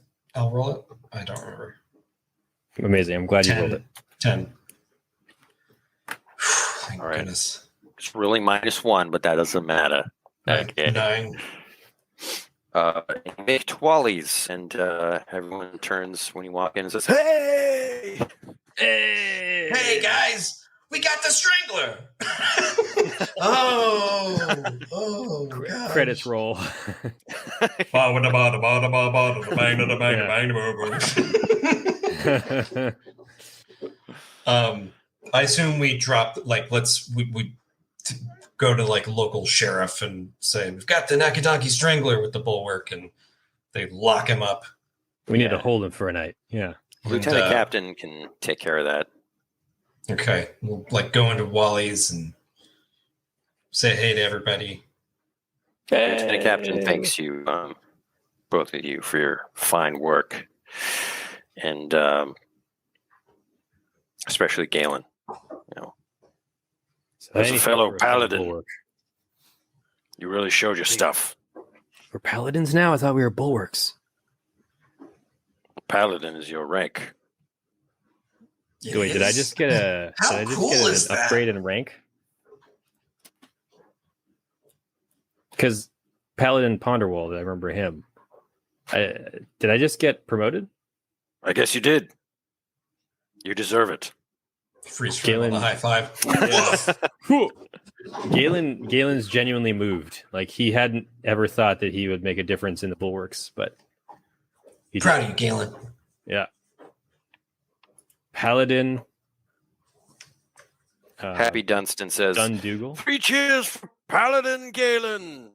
I don't remember. Amazing. I'm glad you 10. rolled it. 10. Thank All right. goodness. It's really -1, but that doesn't matter. Okay. 9. You make twallies, and everyone turns when you walk in and says, "Hey, hey, Hey guys, we got the strangler. oh gosh. Credits roll. I assume we drop we go to like local sheriff and say we've got the Nackadonkee Strangler with the bulwark, and they lock him up. We need to hold him for a night. Yeah. Lieutenant Captain can take care of that." Okay, we'll like go into Wally's and say hey to everybody. Lieutenant Captain thanks you, both of you, for your fine work, and especially Galen. You know, as a fellow paladin, you really showed your stuff. We're paladins now? I thought we were bulwarks. Paladin is your rank. Wait, did I just get an upgrade in rank? Because Paladin Ponderwald, I remember him. Did I just get promoted? I guess you did. You deserve it. Freeze frame on the high five. Yeah. Galen's genuinely moved. Like he hadn't ever thought that he would make a difference in the bulwarks, but he Proud did. of you, Galen. Yeah. Paladin. Happy Dunstan says, Dundougal. 3 cheers for Paladin Galen.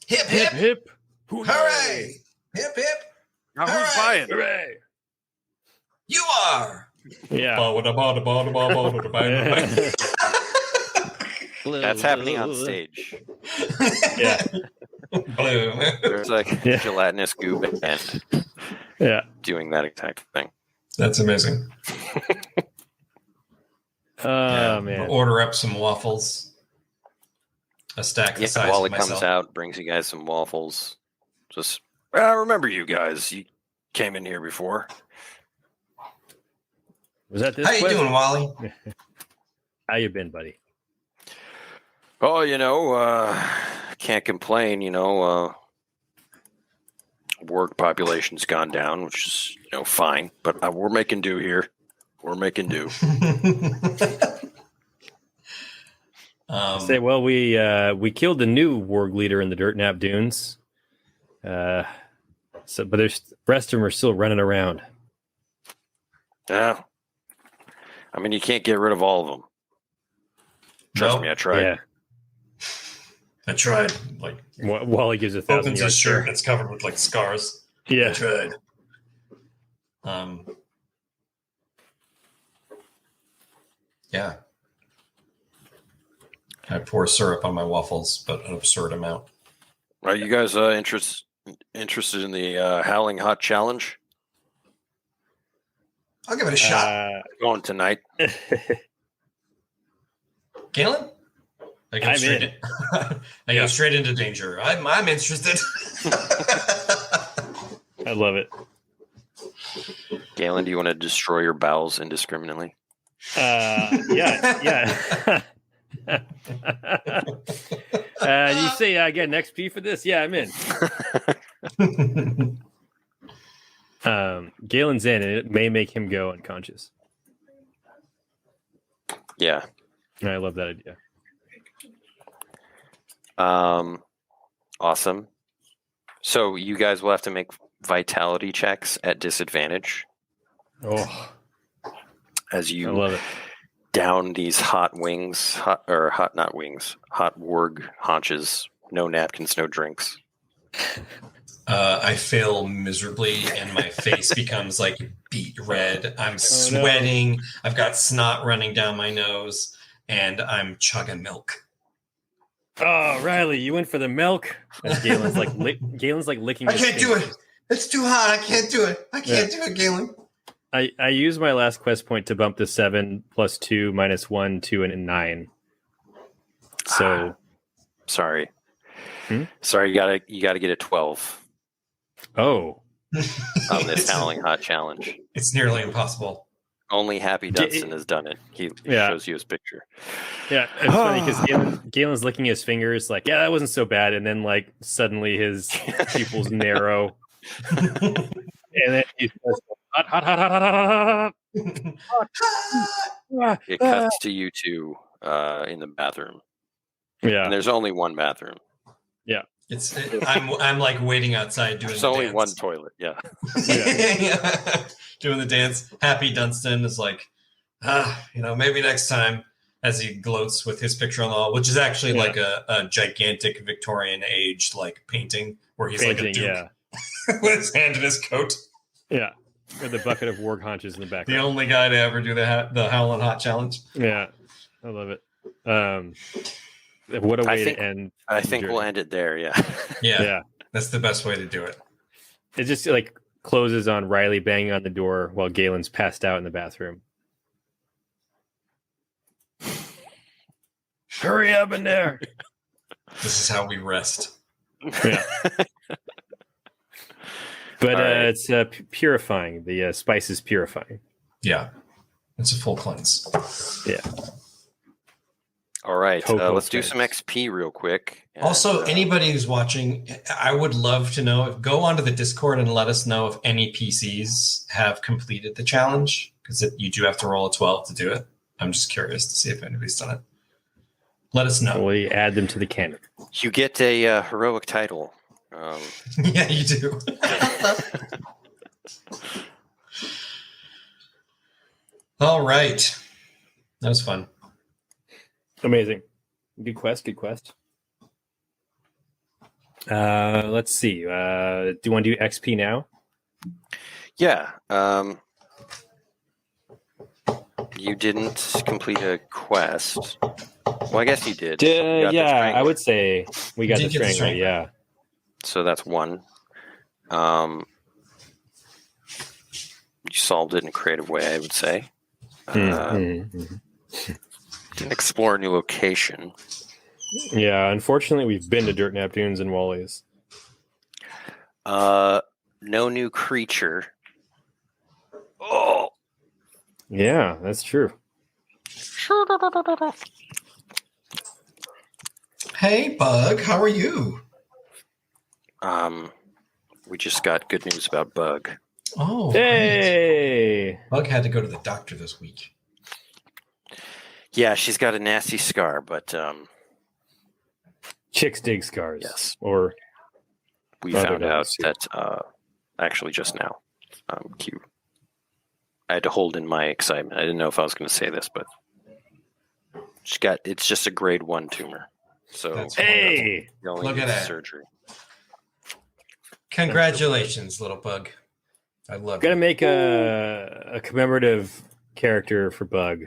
Hip hip hip. hooray! Hip hip. Now who's Hooray! buying? Hooray! You are. Yeah. That's happening on stage. Yeah. Blue. There's like Yeah. gelatinous goo and Yeah. doing that exact thing. That's amazing. Oh man. We'll order up some waffles. a stack the Yeah, size Wally of myself. comes out, brings you guys some waffles. Just, I remember you guys. You came in here before. Was that this? How you doing, Wally? How you been, buddy? Oh, can't complain. Work population's gone down, which is fine. But we're making do here. We're making do. We killed the new warg leader in the Dirtnap Dunes. But the rest of them are still running around. Yeah. I mean, you can't get rid of all of them. Trust me, I tried. Yeah. I tried. Like, Wally gives 1,000 opens his shirt and it's covered with like scars. Yeah. I tried. Yeah. I pour syrup on my waffles, but an absurd amount. Are you guys interested in the Howling Hot Challenge? I'll give it a shot. Going tonight. Galen? I go straight into danger. I'm interested. I love it. Galen, do you want to destroy your bowels indiscriminately? Yeah. You say I get an XP for this? Yeah, I'm in. Galen's in, and it may make him go unconscious. Yeah. I love that idea. Awesome. So you guys will have to make vitality checks at disadvantage. Oh, as you I love it. Down these hot warg haunches. No napkins, no drinks. I fail miserably, and my face becomes like beet red. I'm sweating. No. I've got snot running down my nose, and I'm chugging milk. Oh, Riley, you went for the milk. And Galen's like licking. I can't do it. It's too hot. I can't do it. I can't do it, Galen. I used my last quest point to bump the 7 + 2 - 1 to a 9. So sorry. Sorry, you gotta get a 12. Oh. On this Howling Hot Challenge. It's nearly impossible. Only Happy Dunstan has done it. He shows you his picture. Yeah, it's funny because Galen's licking his fingers like, yeah, that wasn't so bad. And then like suddenly his pupils narrow. And then he says, hot. It cuts to you two in the bathroom. Yeah. And there's only one bathroom. Yeah. I'm like waiting outside doing There's the only dance. one toilet, yeah. Doing the dance. Happy Dunstan is like, maybe next time, as he gloats with his picture on the wall, which is actually like a gigantic Victorian age like painting where he's like a duke with his hand in his coat. Yeah. With a bucket of warg haunches in the background. The only guy to ever do the Howlin' Hot Challenge. Yeah. I love it. What a way to end. I think we'll end it there. Yeah. That's the best way to do it. It just like closes on Riley banging on the door while Galen's passed out in the bathroom. Hurry up in there. This is how we rest. Yeah. But it's purifying. The spice is purifying. Yeah. It's a full cleanse. Yeah. All right, let's do some XP real quick. Also, anybody who's watching, I would love to know. Go onto the Discord and let us know if any PCs have completed the challenge, because you do have to roll a 12 to do it. I'm just curious to see if anybody's done it. Let us know. We add them to the canon. You get a heroic title. Yeah, you do. All right. That was fun. Amazing. Good quest. Let's see. Do you want to do XP now? Yeah. You didn't complete a quest. Well, I guess you did. I would say we got the Strangler. Yeah. So that's one. You solved it in a creative way, I would say. Didn't explore a new location. Yeah, unfortunately, we've been to Dirtnap Dunes and Wally's. No new creature. Oh, Yeah, that's true. Hey, Bug, how are you? We just got good news about Bug. Oh, Hey! great. Bug had to go to the doctor this week. Yeah, she's got a nasty scar, but Chicks dig scars. yes, Or we Other found out dogs, that actually just now. Cute. I had to hold in my excitement. I didn't know if I was going to say this, but it's just a grade 1 tumor. So That's hey! going Look at into that. surgery. Congratulations, little Bug. I love Gotta you. make a commemorative character for Bug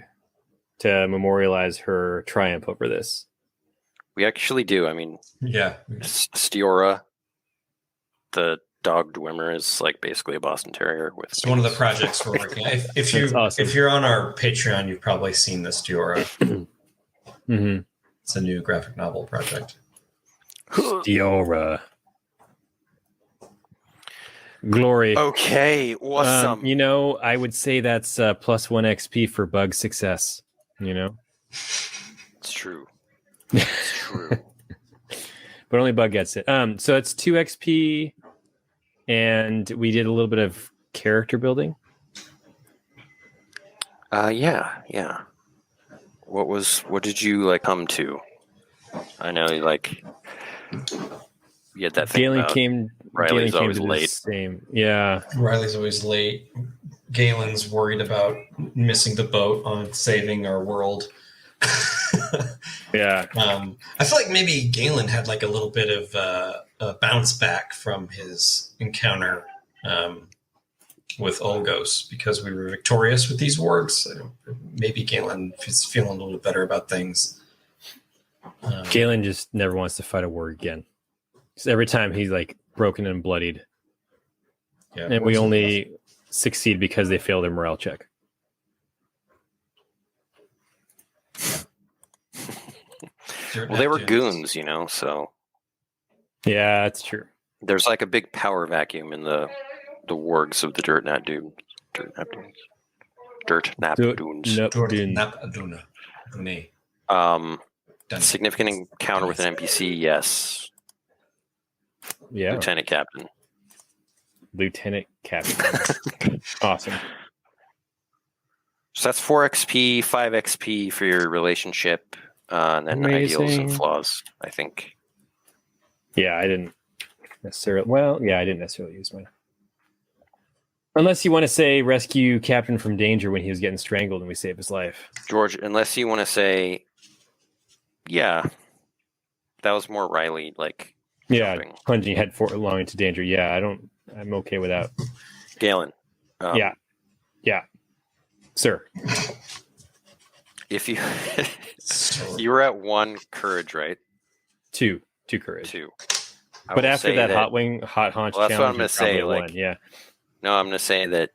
to memorialize her triumph over this. We actually do. I mean, Yeah. Stiora, the dog Dwemer, is like basically a Boston Terrier with. It's one of the projects we're working on. If you're on our Patreon, you've probably seen this Diora. Mm-hmm. It's a new graphic novel project. Diora. Glory. Okay, awesome. I would say that's +1 XP for Bug success. It's true. It's true. But only Bug gets it. So it's 2 XP, and we did a little bit of character building. Yeah. What did you come to? I know you had that thing Galen about came. Riley's Galen always came to the late. Same. Yeah. Riley's always late. Galen's worried about missing the boat on saving our world. Yeah. I feel like maybe Galen had a little bit of a bounce back from his encounter with Olgos because we were victorious with these wargs. Maybe Galen is feeling a little bit better about things. Galen just never wants to fight a war again. So every time he's broken and bloodied. Yeah, and we only succeed because they failed a morale check. Well, they were goons, so. Yeah, that's true. There's a big power vacuum in the wargs of the Dirtnap Dunes. Dirtnap Dunes. Significant encounter with an NPC, yes. Yeah. Lieutenant Captain. Awesome. So that's 4 XP, 5 XP for your relationship, and then ideals and flaws, I think. Yeah, I didn't necessarily. Well, yeah, I didn't necessarily use mine. Unless you want to say rescue Captain from danger when he was getting strangled and we saved his life. George, unless you want to say, yeah, that was more Riley, Yeah, jumping. plunging headlong into danger. Yeah, I'm okay with that. Galen. Yeah. Sir. If you you were at 1 courage, right? 2 courage. 2. But after that hot haunch well, challenge, that's what I'm going to say. 1. Yeah. No, I'm going to say that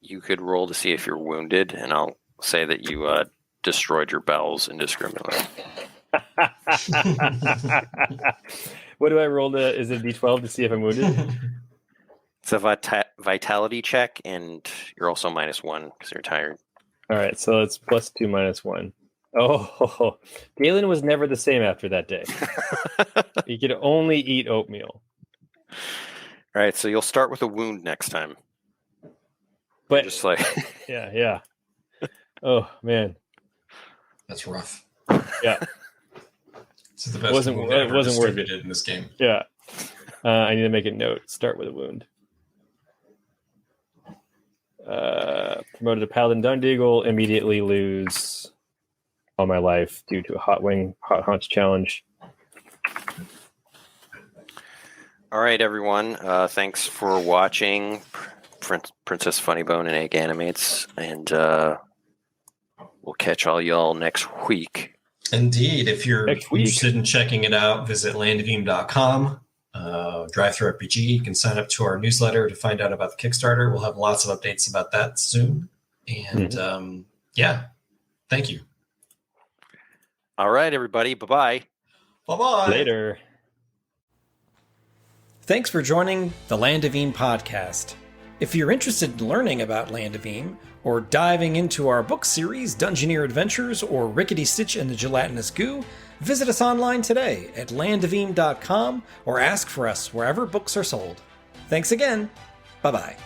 you could roll to see if you're wounded, and I'll say that you destroyed your bowels indiscriminately. What do I roll to? Is it D12 to see if I'm wounded? It's a vitality check, and you're also -1 because you're tired. All right, so it's +2 -1. Oh, Galen was never the same after that day. He could only eat oatmeal. All right, so you'll start with a wound next time. But just yeah. Oh man, that's rough. Yeah, it's the best. It wasn't worth it in this game. Yeah, I need to make a note. Start with a wound. Promoted to Paladin Dundeagle, immediately lose all my life due to a hot haunch challenge. All right, everyone. Thanks for watching Princess Funnybone and Egg Animates, and we'll catch all y'all next week. Indeed. If you're interested in checking it out, visit landofeem.com. Drive-thru RPG. You can sign up to our newsletter to find out about the Kickstarter. We'll have lots of updates about that soon. And yeah, thank you. All right, everybody. Bye-bye. Bye-bye. Later. Thanks for joining the Land of Eem podcast. If you're interested in learning about Land of Eem, or diving into our book series, Dungeoneer Adventures, or Rickety Stitch and the Gelatinous Goo, visit us online today at landofelem.com or ask for us wherever books are sold. Thanks again. Bye-bye.